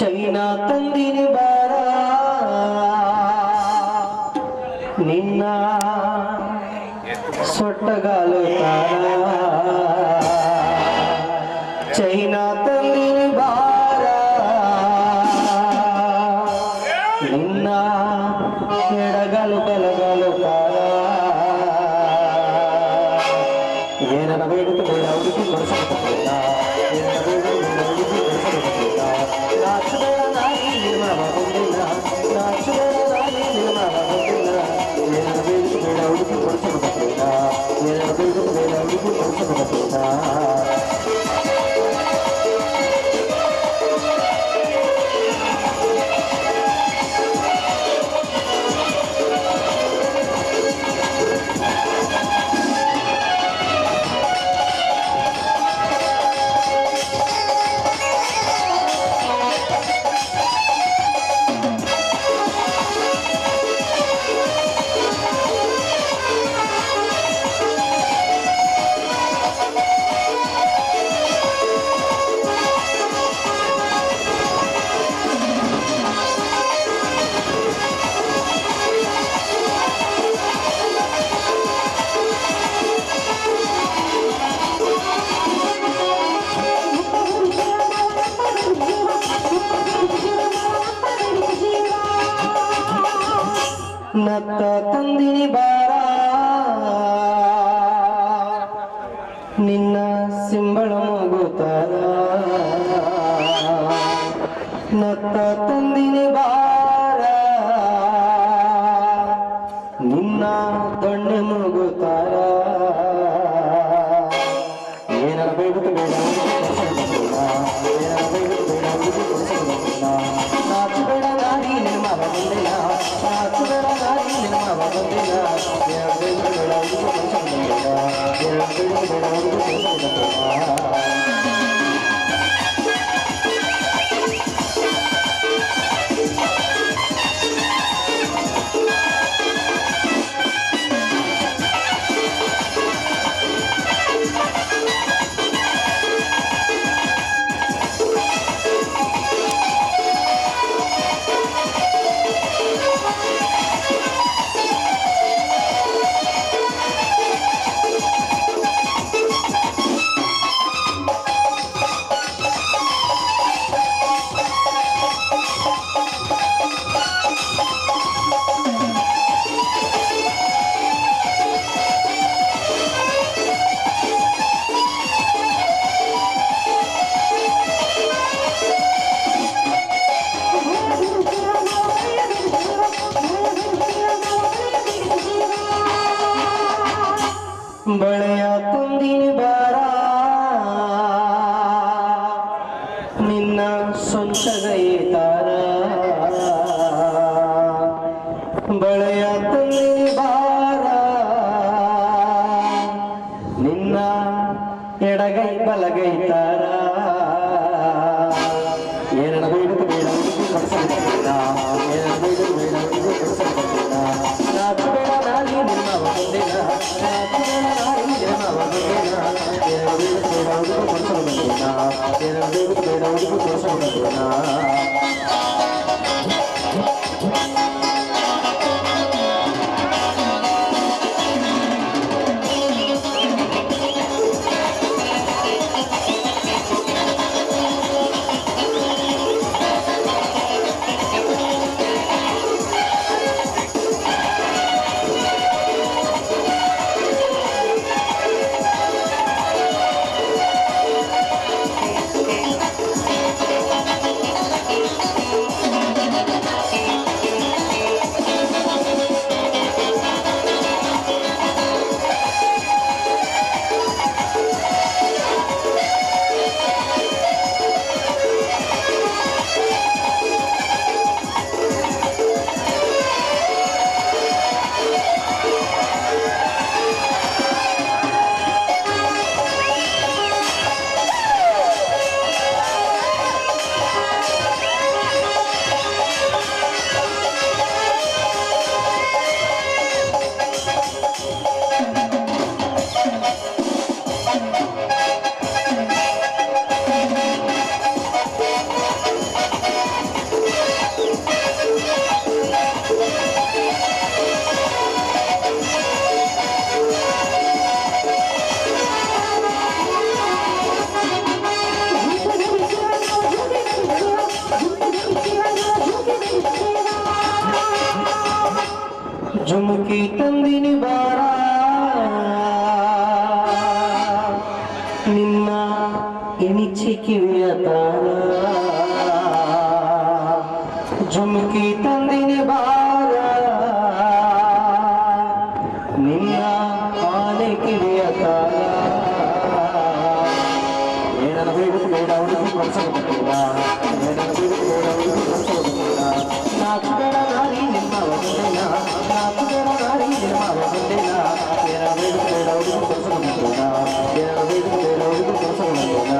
ಚೈನಾ ತಂದಿನಿ ಬಾರ ನಿನ್ನ ಸೊಟ್ಟಗಾಲು ತಾರ. ಚೈನಾ ತಂದಿನಿ ಬಾರ ನಿನ್ನ ಎಡಗಾಲು ಬಲಗಾಲು ತಾರ. ಏನನ ಬೇಡುತ್ತ ಬೇಡ ಹುಡುಗಿ ಕೊಡಿಸಬೇಕಿಲ್ಲ, ಏನನ ಬೇಡ ಹುಡುಗಿ ಕೊಡಿಸಬೇಕಿಲ್ಲ. ನಾಚುಬೇಡ ನಾಯಿ ನಿರ್ಮಾಣ ಬಂದಿಲ್ಲ, ನಾಚುಬೇಡ ನಾಯಿ ನಿರ್ಮಾಣ ಬಂದಿಲ್ಲ. ಏನನ ಬೇಡುತ್ತ ಬೇಡ ಹುಡುಗಿ ಕೊಡಿಸಬೇಕಿಲ್ಲ, ಏನನ ಬೇಡುತ್ತ ಬೇಡ ಹುಡುಗಿ ಕೊಡಿಸಬೇಕಿಲ್ಲ. ನತ್ತ ತಂದಿನಿ ಬಾರ ನಿನ್ನ ಸಿಂಬಳ ಮಗುತ್ತಾರ. ನತ್ತ ತಂದಿನಿ ಬಾರ ನಿನ್ನ ದೊಣ್ಣೆ ಮುಗುತ್ತಾರ. ಏನರ ಬೇಡುತ್ತ ಬೇಡ ನಾಚು ಬೇಡ ನಾರಿ ನಿರ್ಮಾಣ ಬಂದಿಲ್ಲ, ನಾಚು ಬೇಡ ನಾರಿ ನಿರ್ಮಾಣ ಬಂದಿಲ್ಲ. ಎರಡು ಬೇಡ ಬೇಡ ಹುಡುಗಿ ಕೆಲಸ ಬಂದಿಲ್ಲ, ಎರಡು ಬೇಡ ಬೇಡ ಹುಡುಗಿ ಕೆಲಸ ಬಂದಿಲ್ಲ. ಬಳೆಯ ತಂದಿ ಬಾರ ನಿನ್ನ ಎಡಗೈ ಬಲಗೈ ತಾರ ಏನನ ಬೇಡದು ಬೇಡ ಕಳಿಸಲಿಲ್ಲ ಏನನ ಬೇಡದು ಬೇಡ ಕಳಿಸಲಿಲ್ಲ ನಾಚು ಬೇಡ ನಾಲಿ ನಿನ್ನವ ಬಂದಿಲ್ಲ ನಾಚು ಬೇಡ ನಾಲಿ ನಿನ್ನವ ಬಂದಿಲ್ಲ ಏನನ ಬೇಡದು ಬೇಡ ಹುಡುಗ ಕಳಿಸಲು ಬಂದಿಲ್ಲ ಏನನ ಬೇಡದು ಬೇಡ ಹುಡುಗ ಕಳಿಸಲು ಬಂದಿಲ್ಲ झुमकी तंदिनी बारा निನ್ನ ಎಣಿಚಿ ಕಿವಿಯ ತಾರ झुमकी तंदिनी बारा ನಿನ್ನ ಆನೆ ಕಿವಿಯ ತಾರ ಏನನ ಬೇಡದು ಬೇಡ ಹುಡುಗಿ ಕಳಿಸಲು ಬಂದಿಲ್ಲ ಏನನ ಬೇಡದು ಬೇಡ ಹುಡುಗಿ ಕಳಿಸಲು ಬಂದಿಲ್ಲ ನಾಚು ಬೇಡ ನಾರಿ ನಿನ್ನವ ಬಂದಿಲ್ಲ ನಾಚು ಬೇಡ ನಾರಿ ನಿನ್ನವ ಬಂದಿಲ್ಲ ಏನನ ಬೇಡದು ಬೇಡ ಹುಡುಗಿ ಕಳಿಸಲು ಬಂದಿಲ್ಲ ಏನನ ಬೇಡದು ಬೇಡ ಹುಡುಗಿ ಕಳಿಸಲು ಬಂದಿಲ್ಲ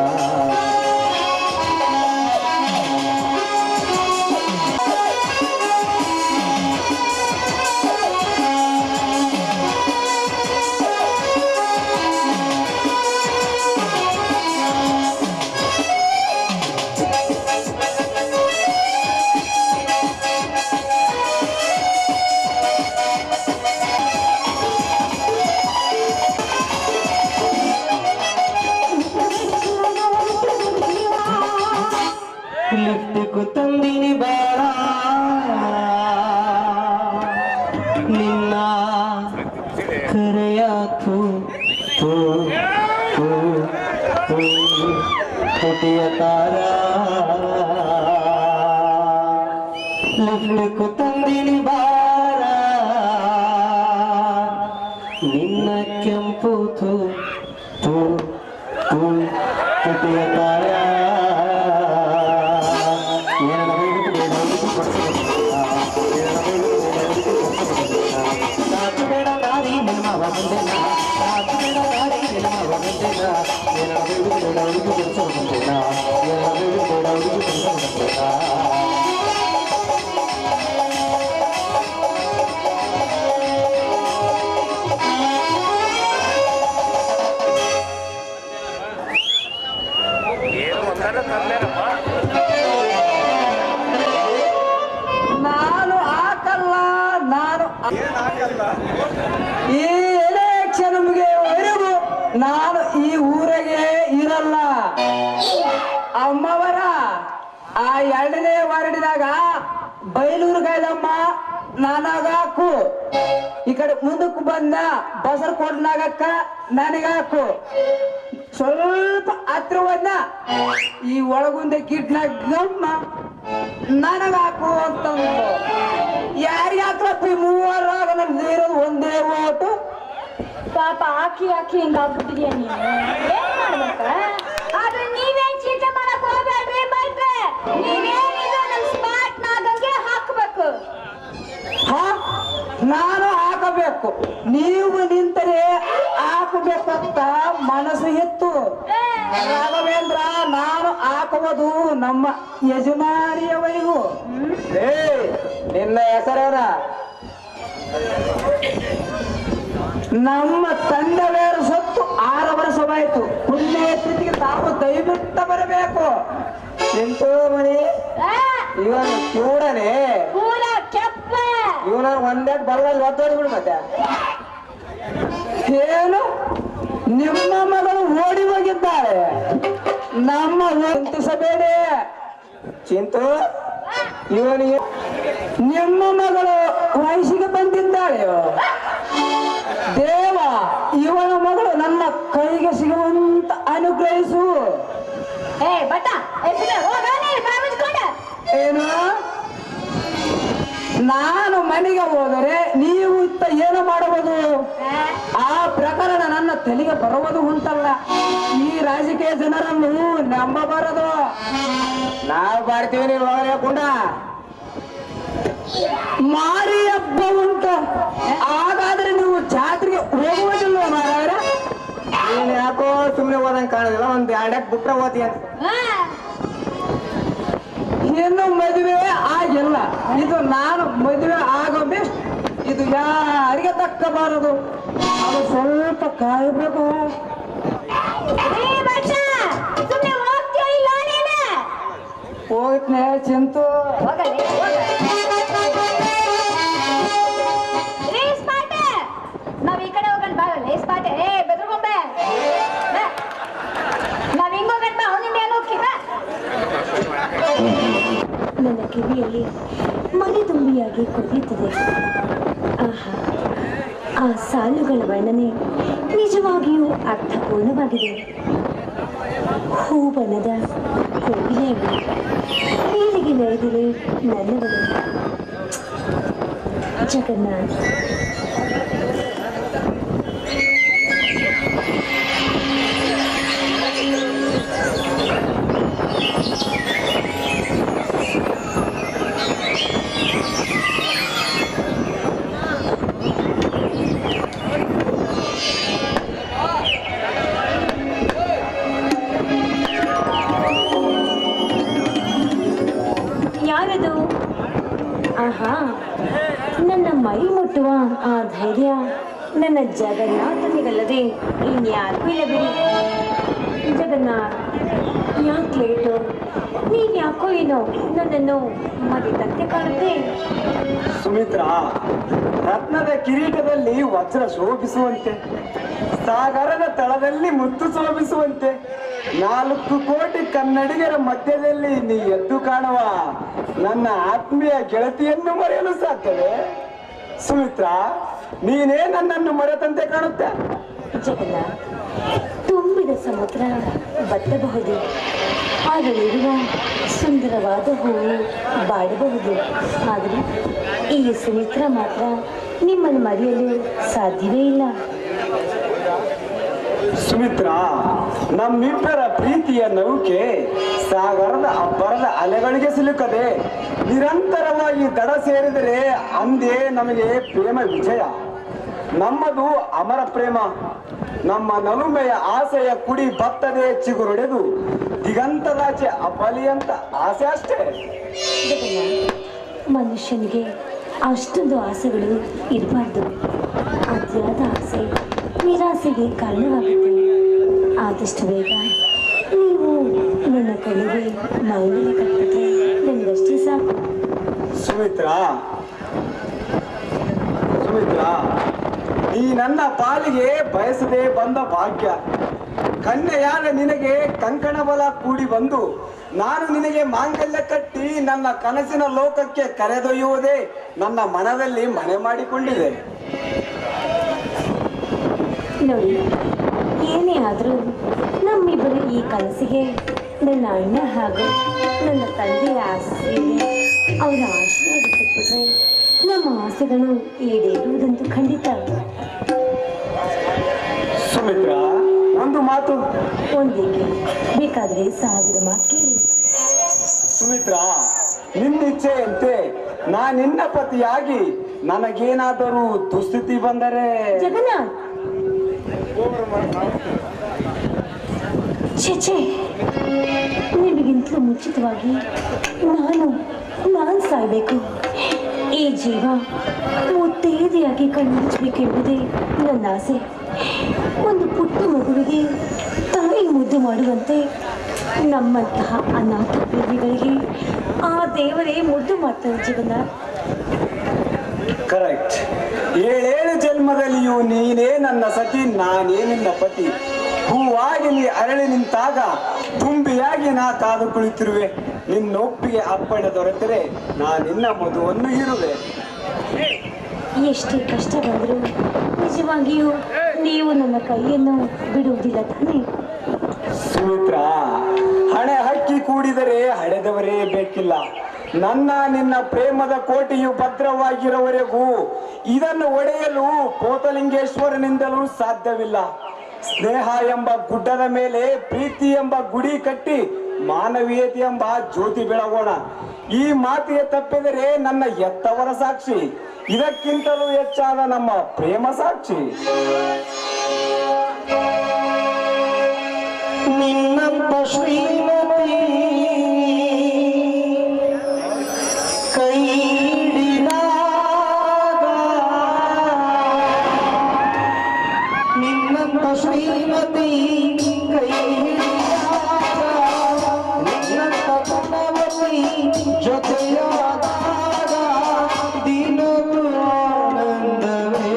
ಲಿಫ್ಟಿಗೂ ತಂದಿನಿ ಬಾರ ನಿನ್ನ ಕರೆಯಾತು ಹುಟಿಯ ತಾರ ಲಿಫ್ಟಿಗೂ ತಂದಿನಿ ಬಾರ ನಿನ್ನ ಕೆಂಪು ಹುಟಿಯ ತಾರ ನಾಚು ಬೇಡ ನಾರಿ ನಿನ್ನವ ಬಂದಿಲ್ಲ ನಾಚು ಬೇಡ ನಾರಿ ನಿನ್ನವ ಬಂದಿಲ್ಲ ಏನನ ಬೇಡ ಬೇಡ ಹುಡುಗಿ ಕಳಿಸಲು ಬಂದಿಲ್ಲ ಏನನ ಬೇಡ ಬೇಡ ಹುಡುಗಿ ಕಳಿಸಲು ಬಂದಿಲ್ಲ ನಾನು ಹಾಕಲ್ಲ ನಾನು ಈ ಎಲೆಕ್ಷನ್ ಮುಗಿಯುವವರೆಗೂ ನಾನು ಈ ಊರಿಗೆ ಇರಲ್ಲ. ಅಮ್ಮವರ ಆ 2ನೇ ವಾರ್ಡಿನಾಗ ಬೈಲೂರು ಗೈಲಮ್ಮ ನನಗಾಕು, ಈ ಕಡೆ ಮುಂದಕ್ಕೆ ಬಂದ ಬಸರಕೋಟ್ನಾಗಕ್ಕ ನನಗಾಕು, ಸ್ವಲ್ಪ ಹತ್ರ ಬಂದ ಈ ಒಳಗುಂದೆ ಗಿಡ್ನಾಗ ಗಮ್ಮ ನನಗಾಕು ಅಂತಂದು ಯಾರಿಗಾಕ್ಲಪ್ಪ ಈ ಮೂವರಾಗ ನಮ್ದು ಇರೋದು ಒಂದೇ ಓಟು. ಪಾಪ ಹಾಕಿ ಹಿಂಗಾಗ್ಬಿಟ್ಟಿದ್ಯಾ ನೀನು, ಏನ್ ಮಾಡ್ಬೇಕ? ಆದ್ರೆ ನೀವೇನ್ ಚೀಟ ಮಾಡಕ್ ಹೋಗ್ಬೇಡ್ರಿ ಬೈಟ್ರೆ, ನೀವೇನಿದ್ರು ನಮ್ ಸ್ಮಾರ್ಟ್ ನಾಗಂಗೆ ಹಾಕ್ಬೇಕು. ಹಾ ನಾನು ಹಾಕಬೇಕು, ನೀವು ನಿಂತರೆ ಹಾಕಬೇಕಂತ ಮನಸ್ಸು ಇತ್ತು. ರಾಘವೇಂದ್ರ, ನಾನು ಹಾಕುವುದು ನಮ್ಮ ಯಜಮಾನಿಯವರಿಗೂ. ನಿನ್ನ ಹೆಸರೇನ? ನಮ್ಮ ತಂದೆಯವರು ಸತ್ತು 6 ವರ್ಷವಾಯಿತು. ಪುಣ್ಯತಿಥಿಗೆ ತಾವು ದಯವಿಟ್ಟು ಬರಬೇಕು. ಚಿಂತಾಮಣಿ, ಇವನು ಕಿವುಡನೆ, ಇವನ ಒಂದೆರಡು ಬರದಲ್ಲಿ ಒತ್ತೋದ್ಬಿಡು. ಮತ್ತೆ ಏನು, ನಿಮ್ಮ ಮಗಳು ಓಡಿ ಹೋಗಿದ್ದಾಳೆ, ನಮ್ಮ ಚಿಂತಿಸಬೇಡಿ. ಚಿಂತು, ಇವನಿಗೆ ನಿಮ್ಮ ಮಗಳು ವಯಸ್ಸಿಗೆ ಬಂದಿದ್ದಾಳೆ. ದೇವ, ಇವನ ಮಗಳು ನನ್ನ ಕೈಗೆ ಸಿಗುವಂತ ಅನುಗ್ರಹಿಸು. ಏನು, ನಾನು ಮನೆಗೆ ಹೋದರೆ ನೀವು ಇತ್ತ ಏನು ಮಾಡಬಹುದು? ಆ ಪ್ರಕರಣ ನನ್ನ ತಲೆಗೆ ಬರುವುದು ಉಂಟಲ್ಲ. ಈ ರಾಜಕೀಯ ಜನರನ್ನು ನಂಬಬಾರದು. ನಾವು ಬರ್ತೀವಿ, ನೀವು ಹೋಗಲೇ ಕುಂಡ. ಮಾರಿ ಹಬ್ಬ ಉಂಟು, ಹಾಗಾದ್ರೆ ನೀವು ಜಾತ್ರೆಗೆ ಹೋಗುವುದಿಲ್ಲ ಮಾರಾಯರ? ನೀನು ಯಾಕೋ ಸುಮ್ಮನೆ ಹೋದಂಗೆ ಕಾಣೋದಿಲ್ಲ, ಒಂದು 2 ಬಿಟ್ರೆ ಓದಿ ಅಂತ. ಇನ್ನು ಮದುವೆ ಆಗಿಲ್ಲ, ಇದು ನಾನು ಮದುವೆ ಆಗೋ ಬೆಸ್ಟ್. ಇದು ಯಾರಿಗೆ ತಕ್ಕಬಾರದು, ಅದು ಸ್ವಲ್ಪ ಕಾಯಬೇಕು. ಹೋಗ್ತನೆ ಚಿಂತು. ನಾವ್ ಈ ಕಡೆ ಹೋಗಲ್ ಬಾ, ಲೇಸ್ ಪಾಟೆ. ಬೆದ್ರಗೊಂಬೆ, ನಾವ್ ಹಿಂಗ್ ಹೋಗಲ್ ಬಾ, ಅವನಿಂದ ಏನು ಹೋಗ್ತೀರ? ನನ್ನ ಕಿವಿಯಲ್ಲಿ ಮನೆ ತುಂಬಿಯಾಗಿ ಕೊರೆಯುತ್ತದೆ. ಆಹಾ, ಆ ಸಾಲುಗಳ ವರ್ಣನೆ ನಿಜವಾಗಿಯೂ ಅರ್ಥಪೂರ್ಣವಾಗಿದೆ. ಹೂಬಣ್ಣದ ಕೋಗಿಲೆಗಳು, ನೀಲಿಗೆ ನೆರೆದಿಲೆ ನನ್ನವನು. ಜಗನ್ನಾಥ್, ಯಾರದು? ಆಹಾ, ನನ್ನ ಮೈ ಮುಟ್ಟುವ ಆ ಧೈರ್ಯ ನನ್ನ ಜಗನ್ನಾಥನಿಗಲ್ಲದೆ ಇನ್ಯಾರಿಗೂ ಇಲ್ಲ ಬಿಡಿ. ಜಗನ್ನಾಥ್, ಯಾಕೆ ಲೇಟು? ನೀನ್ ಯಾಕೋ ಏನೋ ನನ್ನನ್ನು ಮರೆತಂತೆ ಕಾಣುತ್ತೆ. ಸುಮಿತ್ರಾ, ರತ್ನದ ಕಿರೀಟದಲ್ಲಿ ವಜ್ರ ಶೋಭಿಸುವಂತೆ, ಸಾಗರದ ತಳದಲ್ಲಿ ಮುತ್ತು ಶೋಭಿಸುವಂತೆ, 4 ಕೋಟಿ ಕನ್ನಡಿಗರ ಮಧ್ಯದಲ್ಲಿ ನೀ ಎದ್ದು ಕಾಣುವ ನನ್ನ ಆತ್ಮೀಯ ಗೆಳತಿಯನ್ನು ಮರೆಯಲು ಸಾಧ್ಯವೇ? ಸುಮಿತ್ರಾ, ನೀನೇ ನನ್ನನ್ನು ಮರೆತಂತೆ ಕಾಣುತ್ತೆ. ಜಗನ್ನಾಥ್, ತುಂಬಿದ ಸಮುದ್ರ ಬತ್ತಬಹುದು, ಅದರಲ್ಲಿರುವ ಸುಂದರವಾದ ಹೂವು ಬಾಡಬಹುದು. ಆದರೆ ಈ ಸುಮಿತ್ರ ಮಾತ್ರ ನಿಮ್ಮನ್ನು ಮರೆಯಲು ಸಾಧ್ಯವೇ ಇಲ್ಲ. ಸುಮಿತ್ರಾ, ನಮ್ಮಿಬ್ಬರ ಪ್ರೀತಿಯ ನೌಕೆ ಸಾಗರದ ಅಬ್ಬರದ ಅಲೆಗಳಿಗೆ ಸಿಲುಕದೆ ನಿರಂತರವಾಗಿ ದಡ ಸೇರಿದರೆ ಅಂದೇ ನಮಗೆ ಪ್ರೇಮ ವಿಜಯ. ನಮ್ಮದು ಅಮರ ಪ್ರೇಮ. ನಮ್ಮ ನಲುಮೆಯ ಆಸೆಯ ಕುಡಿ ಬತ್ತದೆ ಚಿಗುರೊಡೆದು ದಿಗಂತದಾಚೆ ಅಪಲಿಯಂತ ಆಸೆ ಅಷ್ಟೇ. ಮನುಷ್ಯನಿಗೆ ಅಷ್ಟೊಂದು ಆಸೆಗಳು ಇರಬಾರ್ದು. ಅತಿಯಾದ ಆಸೆ ನಿರಾಸೆಗೆ ಕಾರಣವಾಗುತ್ತೆ. ಆದಷ್ಟು ಬೇಗ ನೀವು ನನ್ನ ಕಣ್ಣಿಗೆ ಮೈಮೇಲೆ ಕಟ್ಟಿದ್ರೆ ನನಗಷ್ಟೇ ಸಾಕು. ಸುಮಿತ್ರಾ, ಈ ನನ್ನ ಪಾಲಿಗೆ ಬಯಸದೆ ಬಂದ ಭಾಗ್ಯ. ಕನ್ಯೆಯಾದ ನಿನಗೆ ಕಂಕಣ ಬಲ ಕೂಡಿ ಬಂದು ನಾನು ನಿನಗೆ ಮಾಂಗಲ್ಯ ಕಟ್ಟಿ ನನ್ನ ಕನಸಿನ ಲೋಕಕ್ಕೆ ಕರೆದೊಯ್ಯುವುದೇ ನನ್ನ ಮನದಲ್ಲಿ ಮನೆ ಮಾಡಿಕೊಂಡಿದೆ. ನೋಡಿ, ಏನೇ ಆದರೂ ನಮ್ಮಿಬ್ಬರು ಈ ಕನಸಿಗೆ ನನ್ನ ಅಣ್ಣ ಹಾಗೂ ನನ್ನ ತಂದೆಯ ಆಸೆ ಅವರ ಆಶೀರ್ವಾದ ಸಿಕ್ಕಿದ್ರೆ ನಮ್ಮ ಆಸೆಗಳು ಈಡೇರುವುದಂತೂ ಖಂಡಿತ. ಸುಮಿತ್ರಾ, ಒಂದು ಮಾತು. ಒಂದೇಕೆ, ಬೇಕಾದ್ರೆ 1000 ಮಾತು ಕೇಳಿ. ಸುಮಿತ್ರಾ, ನಿನ್ನ ಇಚ್ಛೆಯಂತೆ ನಾನಿನ್ನ ಪತಿಯಾಗಿ ನನಗೇನಾದರೂ ದುಸ್ಥಿತಿ ಬಂದರೆ ಜಗನ್ನಾಥ್, ಛೇ, ನಿಮಗಿಂತಲೂ ಮುಂಚಿತವಾಗಿ ನಾನು ಸಾಯ್ಬೇಕು. ಈ ಜೀವ ಮುತ್ತೈದೆಯಾಗಿ ಕಣ್ಮುಚ್ಚಬೇಕೆಂಬುದೇ ನನ್ನ ಆಸೆ. ಒಂದು ಪುಟ್ಟ ಮಗುವಿಗೆ ತಾಯಿ ಮುದ್ದು ಮಾಡುವಂತೆ ನಮ್ಮಂತಹ ಅನಾಥ ಪ್ರೇಮಿಗಳಿಗೆ ಆ ದೇವರೇ ಮುದ್ದು ಮಾಡ್ತಾರೆ ಜಗನ್ನಾಥ್. ಕರೆಕ್ಟ್. 7 ಜನ್ಮದಲ್ಲಿಯೂ ನೀನೇ ನನ್ನ ಸತಿ, ನಾನೇ ನಿನ್ನ ಪತಿ. ಹೂವಾಗಿ ನೀ ಅರಳಿ ನಿಂತಾಗ ತುಂಬಿಯಾಗಿ ನಾ ಕಾದು ಕುಳಿತಿರುವೆ. ನಿನ್ನೊಪ್ಪಿಗೆ ಅಪ್ಪಣೆ ದೊರೆತರೆ ನಾ ನಿನ್ನ ಮಧುವನ್ನು ಇರುವೆ. ಎಷ್ಟೇ ಕಷ್ಟ ಬಂದರೂ ನಿಜವಾಗಿಯೂ ನೀವು ನನ್ನ ಕೈಯನ್ನು ಬಿಡುವುದಿಲ್ಲ ತಾನೇ? ಸುಮಿತ್ರಾ, ಹಣೆ ಹಕ್ಕಿ ಕೂಡಿದರೆ ಹಡೆದವರೇ ಬೇಕಿಲ್ಲ. ನನ್ನ ನಿನ್ನ ಪ್ರೇಮದ ಕೋಟೆಯು ಭದ್ರವಾಗಿರುವವರೆಗೂ ಇದನ್ನು ಒಡೆಯಲು ಪೋತಲಿಂಗೇಶ್ವರನಿಂದಲೂ ಸಾಧ್ಯವಿಲ್ಲ. ಸ್ನೇಹ ಎಂಬ ಗುಡ್ಡದ ಮೇಲೆ ಪ್ರೀತಿ ಎಂಬ ಗುಡಿ ಕಟ್ಟಿ ಮಾನವೀಯತೆ ಎಂಬ ಜ್ಯೋತಿ ಬೆಳಗೋಣ. ಈ ಮಾತಿಗೆ ತಪ್ಪಿದರೆ ನನ್ನ ಎತ್ತವರ ಸಾಕ್ಷಿ, ಇದಕ್ಕಿಂತಲೂ ಹೆಚ್ಚಾದ ನಮ್ಮ ಪ್ರೇಮ ಸಾಕ್ಷಿ. ನಿನ್ನಂತ ಶ್ರೀಮತಿ ಕೈ ಹಿಡಿದಾಗ, ನಿನ್ನಂತ ಶ್ರೀಮತಿ ಕೈ ಹಿಡಿದಾಗ, ನಿನ್ನಂತ ಗುಣವತಿ ಜೊತೆಯಾದಾಗ ದಿನವೂ ಆನಂದವೇ.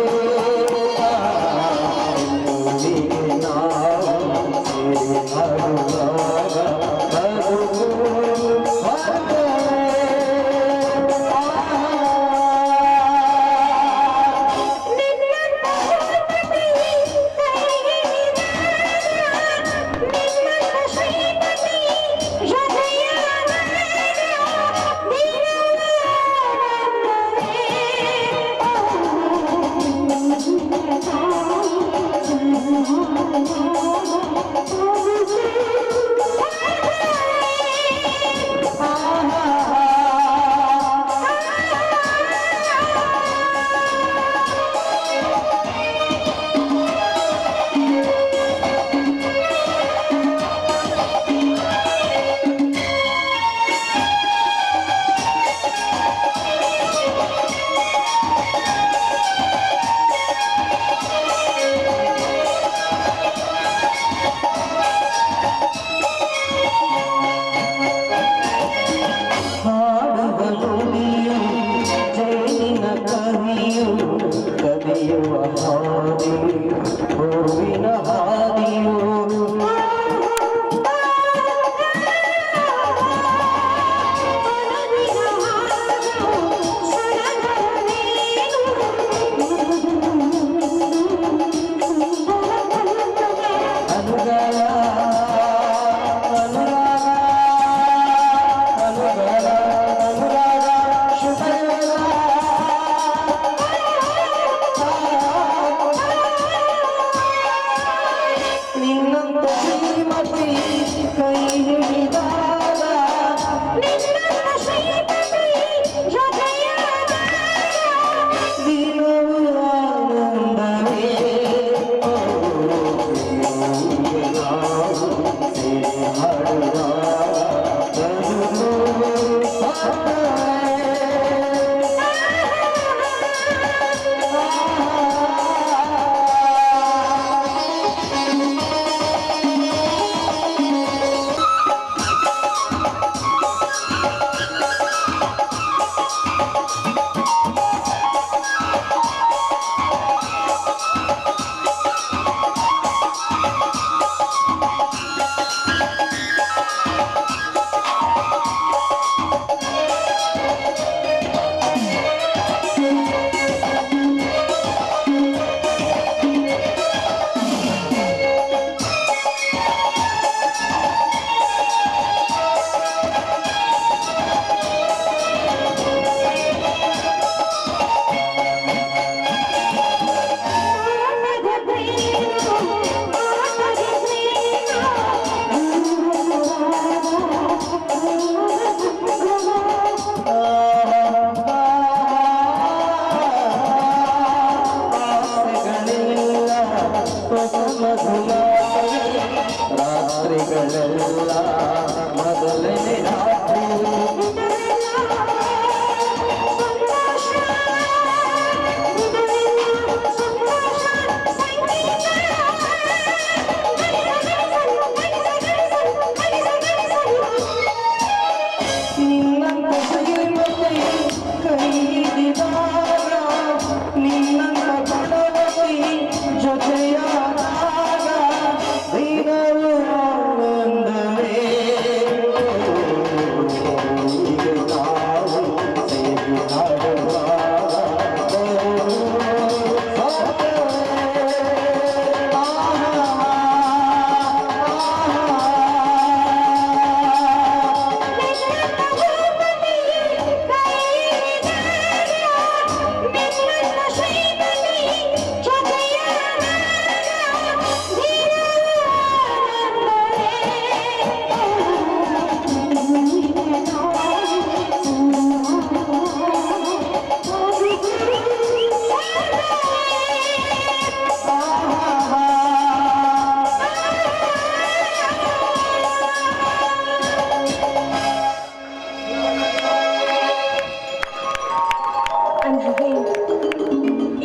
ಅಂದಾಗೆ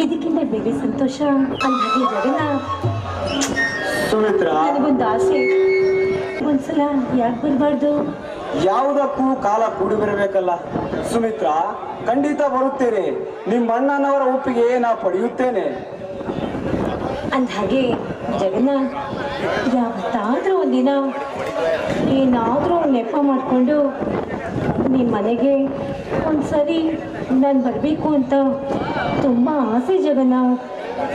ಇದಕ್ಕಿಂತ ಬೇರೆ ಸಂತೋಷ ಅಂದಾಗೆ ಜಗನ್ನಾಥ್. ಸುಮಿತ್ರ, ನನಗೊಂದು ಆಸೆ, ಒಂದ್ಸಲ ಯಾಕೆ ಬರಬಾರ್ದು? ಯಾವುದಕ್ಕೂ ಕಾಲ ಕೂಡಿ ಬರಬೇಕಲ್ಲ ಸುಮಿತ್ರ. ಖಂಡಿತ ಬರುತ್ತೇನೆ. ನಿಮ್ಮ ಅಣ್ಣನವರ ಒಪ್ಪಿಗೆ ನಾ ಪಡೆಯುತ್ತೇನೆ. ಅಂದ್ಹಾಗೆ ಜಗನ್ನಾಥ್, ಯಾವತ್ತಾದ್ರೂ ಒಂದಿನ ಏನಾದರೂ ನೆಪ ಮಾಡಿಕೊಂಡು ನಿಮ್ಮ ಮನೆಗೆ ಒಂದ್ಸರಿ ನಾನು ಬರಬೇಕು ಅಂತ ತುಂಬ ಆಸೆ ಜಗನ್ನಾಥ್.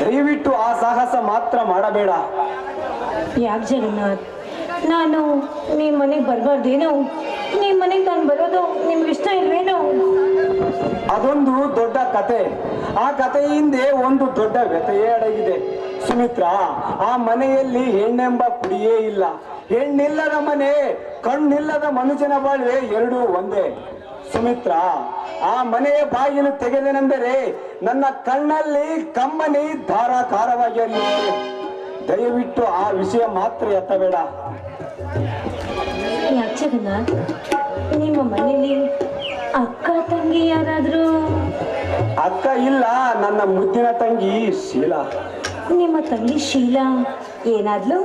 ದಯವಿಟ್ಟು ಆ ಸಾಹಸ ಮಾತ್ರ ಮಾಡಬೇಡ. ಯಾಕೆ ಜಗನ್ನಾಥ್, ನಾನು ನಿಮ್ಮ ಮನೆಗೆ ಬರಬಾರ್ದೇನೋ? ನಿಮ್ಮ ಮನೆಗೆ ನಾನು ಬರೋದು ನಿಮ್ಗೆ ಇಷ್ಟ ಇಲ್ವೇನೋ? ಅದೊಂದು ದೊಡ್ಡ ಕತೆ. ಆ ಕತೆ ಹಿಂದೆ ಒಂದು ದೊಡ್ಡ ವ್ಯಥೆಯೇ ಅಡಗಿದೆ ಸುಮಿತ್ರ. ಆ ಮನೆಯಲ್ಲಿ ಹೆಣ್ಣೆಂಬ ಕುಡಿಯೇ ಇಲ್ಲ. ಹೆಣ್ಣಿಲ್ಲದ ಮನೆ, ಕಣ್ಣಿಲ್ಲದ ಮನುಷ್ಯನ ಬಾಳ್ವೆ ಎರಡೂ ಒಂದೇ ಸುಮಿತ್ರ. ಆ ಮನೆಯ ಬಾಗಿಲು ತೆಗೆದನೆಂದರೆ ನನ್ನ ಕಣ್ಣಲ್ಲಿ ಕಮ್ಮನಿ ಧಾರಾಕಾರವಾಗಿ ಹರಿಯುತ್ತೆ. ದಯವಿಟ್ಟು ಆ ವಿಷಯ ಮಾತ್ರ ಎತ್ತಬೇಡ. ಯಾಕೆ ಜಗನ್ನಾಥ್, ನಿಮ್ಮ ಮನೇಲಿ ಅಕ್ಕ ತಂಗಿ ಯಾರಾದರೂ? ಅಕ್ಕ ಇಲ್ಲ, ನನ್ನ ಮುದ್ದಿನ ತಂಗಿ ಶೀಲಾ. ನಿಮ್ಮ ತಂಗಿ ಶೀಲಾ ಏನಾದ್ಲು?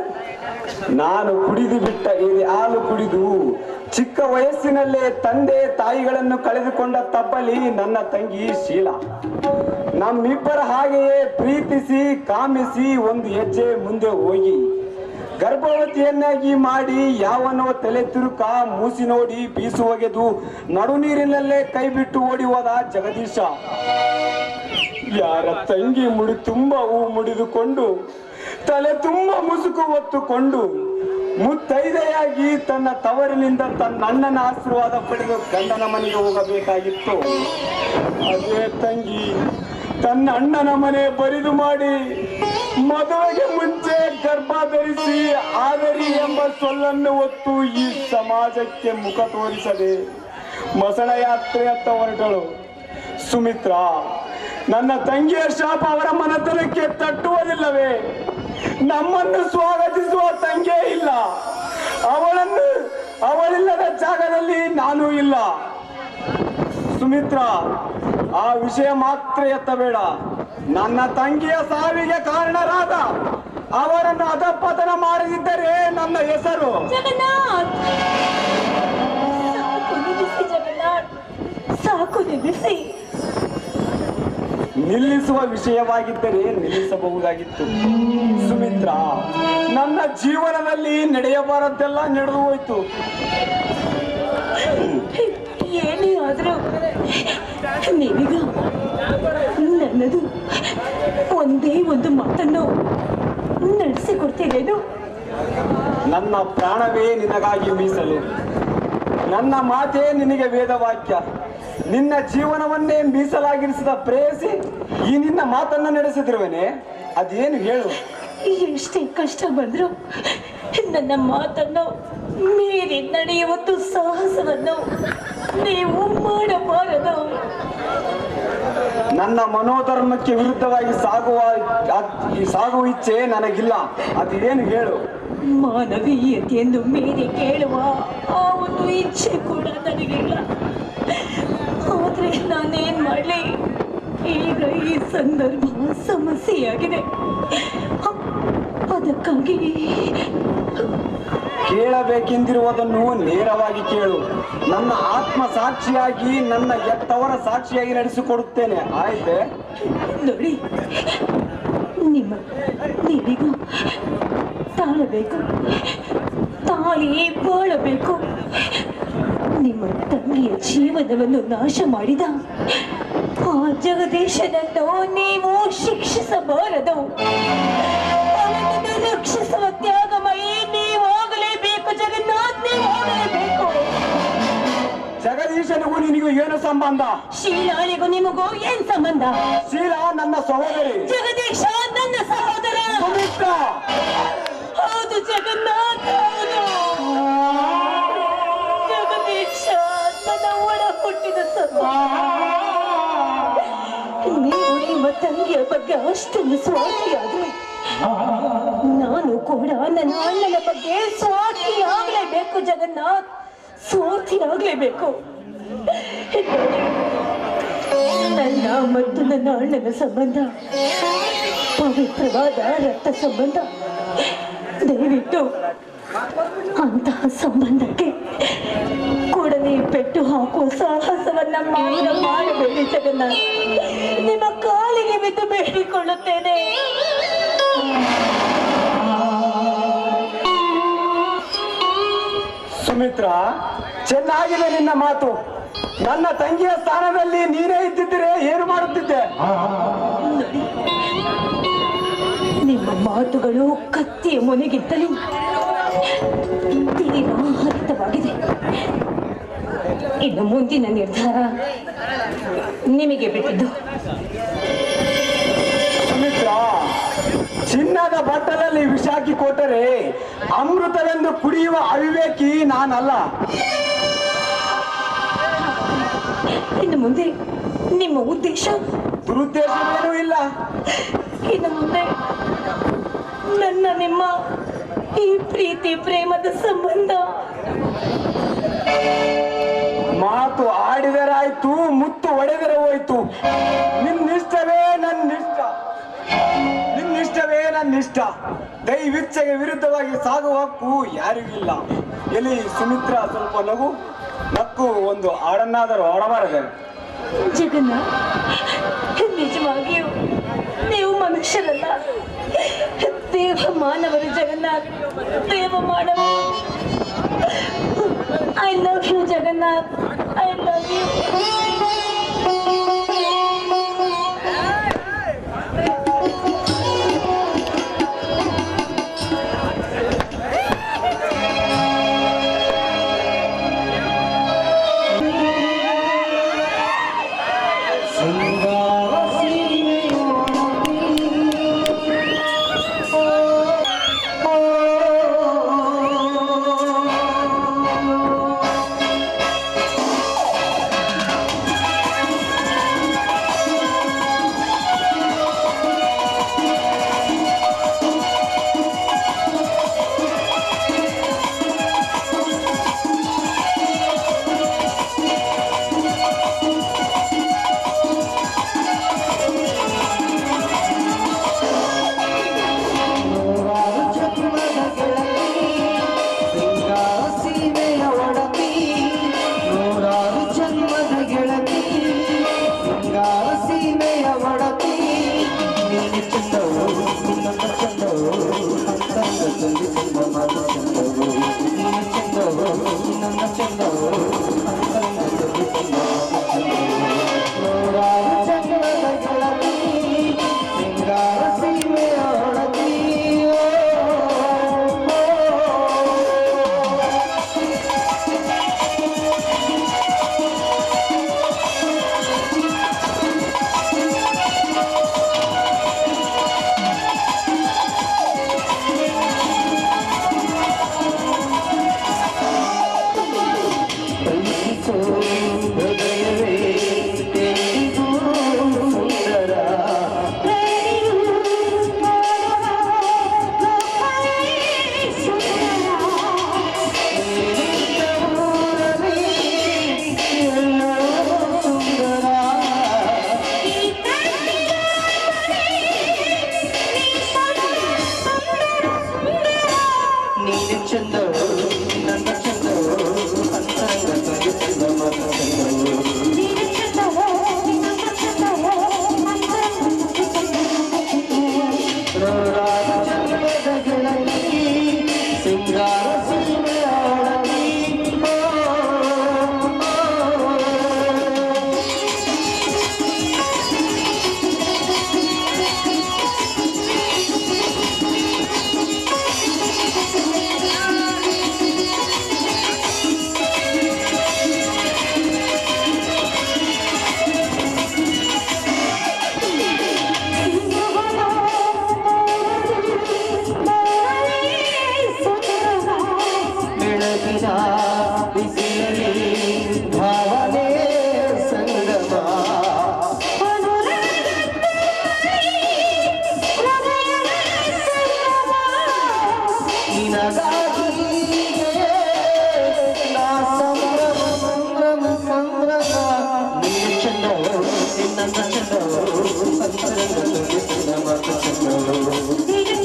ನಾನು ಕುಡಿದು ಬಿಟ್ಟ ಈ ಹಾಲು ಕುಡಿದು ಚಿಕ್ಕ ವಯಸ್ಸಿನಲ್ಲೇ ತಂದೆ ತಾಯಿಗಳನ್ನು ಕಳೆದುಕೊಂಡ ತಪ್ಪಲಿ ನನ್ನ ತಂಗಿ ಶೀಲಾ. ನಮ್ಮಿಬ್ಬರ ಹಾಗೆಯೇ ಪ್ರೀತಿಸಿ ಕಾಮಿಸಿ ಒಂದು ಹೆಜ್ಜೆ ಮುಂದೆ ಹೋಗಿ ಗರ್ಭವತಿಯನ್ನಾಗಿ ಮಾಡಿ ಯಾವನೋ ತಲೆ ತಿರುಕ ಮೂಸಿ ನೋಡಿ ಬೀಸು ಒಗೆದು ನಡು ನೀರಿನಲ್ಲೇ ಕೈ ಬಿಟ್ಟು ಓಡಿ ಹೋದ ಜಗದೀಶ. ಯಾರ ತಂಗಿ ಮುಡಿ ತುಂಬ ಹೂ ಮುಡಿದುಕೊಂಡು ತಲೆ ತುಂಬ ಮುಸುಕು ಹೊತ್ತುಕೊಂಡು ಮುತ್ತೈದೆಯಾಗಿ ತನ್ನ ತವರಿನಿಂದ ತನ್ನ ಅಣ್ಣನ ಆಶೀರ್ವಾದ ಪಡೆದು ಗಂಡನ ಮನೆಗೆ ಹೋಗಬೇಕಾಗಿತ್ತು. ಅದೇ ತಂಗಿ ತನ್ನ ಅಣ್ಣನ ಮನೆ ಬರಿದು ಮಾಡಿ ಮದುವೆಗೆ ಮುಂಚೆ ಗರ್ಭ ಧರಿಸಿ ಆದರಿ ಎಂಬ ಸೊಲ್ಲನ್ನು ಹೊತ್ತು ಈ ಸಮಾಜಕ್ಕೆ ಮುಖ ತೋರಿಸದೆ ಮಸಣ ಯಾತ್ರೆಯತ್ತ ಹೊರಟಳು ಸುಮಿತ್ರ. ನನ್ನ ತಂಗಿಯ ಶಾಪ ಅವರ ಮನತನಕ್ಕೆ ತಟ್ಟುವುದಿಲ್ಲವೇ? ನಮ್ಮನ್ನು ಸ್ವಾಗತಿಸುವ ತಂಗಿಯೇ ಇಲ್ಲ. ಅವಳಿಲ್ಲದ ಜಾಗದಲ್ಲಿ ನಾನು ಇಲ್ಲ ಸುಮಿತ್ರ. ಆ ವಿಷಯ ಮಾತ್ರ ಎತ್ತಬೇಡ. ನನ್ನ ತಂಗಿಯ ಸಾವಿಗೆ ಕಾರಣರಾದ ಅವರನ್ನು ಅಧಪತನ ಮಾಡದಿದ್ದರೆ ನನ್ನ ಹೆಸರು ಜಗನ್ನಾಥ್, ಸಾಕು ನಿಲ್ಲಿಸಿ ಜಗನ್ನಾಥ್, ಸಾಕು ನಿಲ್ಲಿಸಿ. ನಿಲ್ಲಿಸುವ ವಿಷಯವಾಗಿದ್ದರೆ ನಿಲ್ಲಿಸಬಹುದಾಗಿತ್ತು ಸುಮಿತ್ರ. ನನ್ನ ಜೀವನದಲ್ಲಿ ನಡೆಯಬಾರದ್ದೆಲ್ಲ ನಡೆದು ಹೋಯ್ತು. ಏನೇ ಆದ್ರೂ ನೀವೀಗ ನನ್ನದು ಒಂದೇ ಒಂದು ಮಾತನ್ನು ನಡೆಸಿಕೊಡ್ತೀರೇನು? ನನ್ನ ಪ್ರಾಣವೇ ನಿನಗಾಗಿ ಮೀಸಲು. ನನ್ನ ಮಾತೇ ನಿನಗೆ ವೇದವಾಕ್ಯ. ನಿನ್ನ ಜೀವನವನ್ನೇ ಮೀಸಲಾಗಿರಿಸಿದ ಪ್ರೇಯಸಿ ಈ ನಿನ್ನ ಮಾತನ್ನು ನಡೆಸಿದಿರುವನೆ, ಅದೇನು ಹೇಳು? ಎಷ್ಟೇ ಕಷ್ಟ ಬಂದ್ರು ನನ್ನ ಮಾತನ್ನು ಮೀರಿ ನಡೆಯುವುದು ಸಾಹಸವನ್ನು ನೀವು ಮಾಡಬಾರದು. ನನ್ನ ಮನೋಧರ್ಮಕ್ಕೆ ವಿರುದ್ಧವಾಗಿ ಸಾಗುವ ಇಚ್ಛೆ ನನಗಿಲ್ಲ. ಅದೇನು ಹೇಳು? ಮಾನವೀಯತೆಯನ್ನು ಮೀರಿ ಕೇಳುವ ಆ ಒಂದು ಇಚ್ಛೆ ಕೂಡ ನನಗಿಲ್ಲ. ಆದ್ರೆ ನಾನೇನ್ ಮಾಡ್ಲಿ? ಈಗ ಈ ಸಂದರ್ಭ ಸಮಸ್ಯೆಯಾಗಿದೆ. ಅದಕ್ಕಾಗಿ ಕೇಳಬೇಕೆಂದಿರುವುದನ್ನು ನೇರವಾಗಿ ಕೇಳು. ನನ್ನ ಆತ್ಮ ಸಾಕ್ಷಿಯಾಗಿ ನನ್ನ ಎತ್ತವರ ಸಾಕ್ಷಿಯಾಗಿ ನಡೆಸಿಕೊಡುತ್ತೇನೆ, ಆಯ್ತೆ? ನೋಡಿ, ನೀವೀಗ ತಾಳಬೇಕು, ತಾಳಿ ಬಾಳಬೇಕು. ನಿಮ್ಮ ತಂಗಿಯ ಜೀವನವನ್ನು ನಾಶ ಮಾಡಿದ ಆ ಜಗದೀಶನನ್ನು ನೀವು ಶಿಕ್ಷಿಸಬಾರದು. ಅವನನ್ನು ರಕ್ಷಿಸುವ ತ್ಯಾಗಮಯಿ ನೀವಾಗಲೇಬೇಕು ಜಗನ್ನಾಥ್, ನೀವಾಗಲೇಬೇಕು. ಜಗದೀಶನಿಗೂ ನಿನಗೂ ಏನು ಸಂಬಂಧ? ಶೀಲಾಳಿಗೂ ನಿಮಗೂ ಏನ್ ಸಂಬಂಧ? ಶೀಲಾ ನನ್ನ ಸಹೋದರಿ, ಜಗದೀಶ ನನ್ನ ಸಹೋದರ. ಸುಮಿತ್ರ. ಹೌದು ಜಗನ್ನಾಥ್, ಹೌದು. ಜಗದೀಶ ನನ್ನ ಒಡ ಹುಟ್ಟಿದ ನೀವು ನಿಮ್ಮ ತಂಗಿಯ ಬಗ್ಗೆ ಅಷ್ಟೊಂದು ಸ್ವಾರ್ಥಿಯಾದ್ರೆ ನಾನು ಕೂಡ ನನ್ನ ಅಣ್ಣನ ಬಗ್ಗೆ ಸ್ವಾರ್ಥಿ ಆಗ್ಲೇಬೇಕು ಜಗನ್ನಾಥ್, ಸ್ವಾರ್ಥಿ ಆಗ್ಲೇಬೇಕು. ನನ್ನ ಮತ್ತು ನನ್ನ ಅಣ್ಣನ ಸಂಬಂಧ ಪವಿತ್ರವಾದ ರಕ್ತ ಸಂಬಂಧ. ದಯವಿಟ್ಟು ಅಂತಹ ಸಂಬಂಧಕ್ಕೆ ಕೂಡಲೇ ಪೆಟ್ಟು ಹಾಕುವ ಸಾಹಸವನ್ನ ಮಾಡಬೇಡಿ ಜಗನ್ನಾಥ್. ನಿಮ್ಮ ಕಾಲಿಗೆ ಬಿದ್ದು ಬೇಡಿಕೊಳ್ಳುತ್ತೇನೆ. ಸುಮಿತ್ರ, ಚೆನ್ನಾಗಿದೆ ನಿನ್ನ ಮಾತು. ನನ್ನ ತಂಗಿಯ ಸ್ಥಾನದಲ್ಲಿ ನೀನೇ ಇದ್ದಿದ್ದರೆ ಏನು ಮಾಡುತ್ತಿದ್ದೆ? ನಿಮ್ಮ ಮಾತುಗಳು ಕತ್ತಿಯ ಮುನಿಗಿದ್ದಲು ತೀರಾ ಹರಿತವಾಗಿದೆ. ಇನ್ನು ಮುಂದಿನ ನಿರ್ಧಾರ ನಿಮಗೆ ಬಿಟ್ಟಿದ್ದು. ಸುಮಿತ್ರ, ಚಿನ್ನದ ಬಟ್ಟಲಲ್ಲಿ ವಿಷ ಹಾಕಿ ಕೊಟ್ಟರೆ ಅಮೃತವೆಂದು ಕುಡಿಯುವ ಅವಿವೇಕಿ ನಾನಲ್ಲ. ಇನ್ನು ಮುಂದೆ ನಿಮ್ಮ ಉದ್ದೇಶ? ದುರುದ್ದೇಶವೇನೂ ಇಲ್ಲ. ಇನ್ನು ಮುಂದೆ ನನ್ನ ನಿಮ್ಮ ಈ ಪ್ರೀತಿ ಪ್ರೇಮದ ಸಂಬಂಧ ಮಾತು ಆಡಿದರಾಯ್ತು, ಮುತ್ತು ಒಡೆದರೆ ಹೋಯ್ತು. ನಿನ್ನಿಷ್ಟವೇ ನನ್ನಿಷ್ಟ, ನಿನ್ನಿಷ್ಟವೇ ನನ್ನಿಷ್ಟ. ದೈವಿಚ್ಛೆಗೆ ವಿರುದ್ಧವಾಗಿ ಸಾಗುವ ಹಕ್ಕು ಯಾರಿಗಿಲ್ಲ. ಎಲ್ಲಿ ಸುಮಿತ್ರ, ಸ್ವಲ್ಪ ನಕ್ಕು ಒಂದು ಹಾಡನ್ನಾದರೂ ಆಡಬಾರದೆ. ಜಗನ್ನಾಥ್, ನಿಜವಾಗಿಯೂ ನೀವು ಮನುಷ್ಯರಲ್ಲ, ದೇವ ಮಾನವರು. ಜಗನ್ನಾಥ್, ದೇವ ಮಾನವರು. I love you Jagannath, I love you. ಈಗ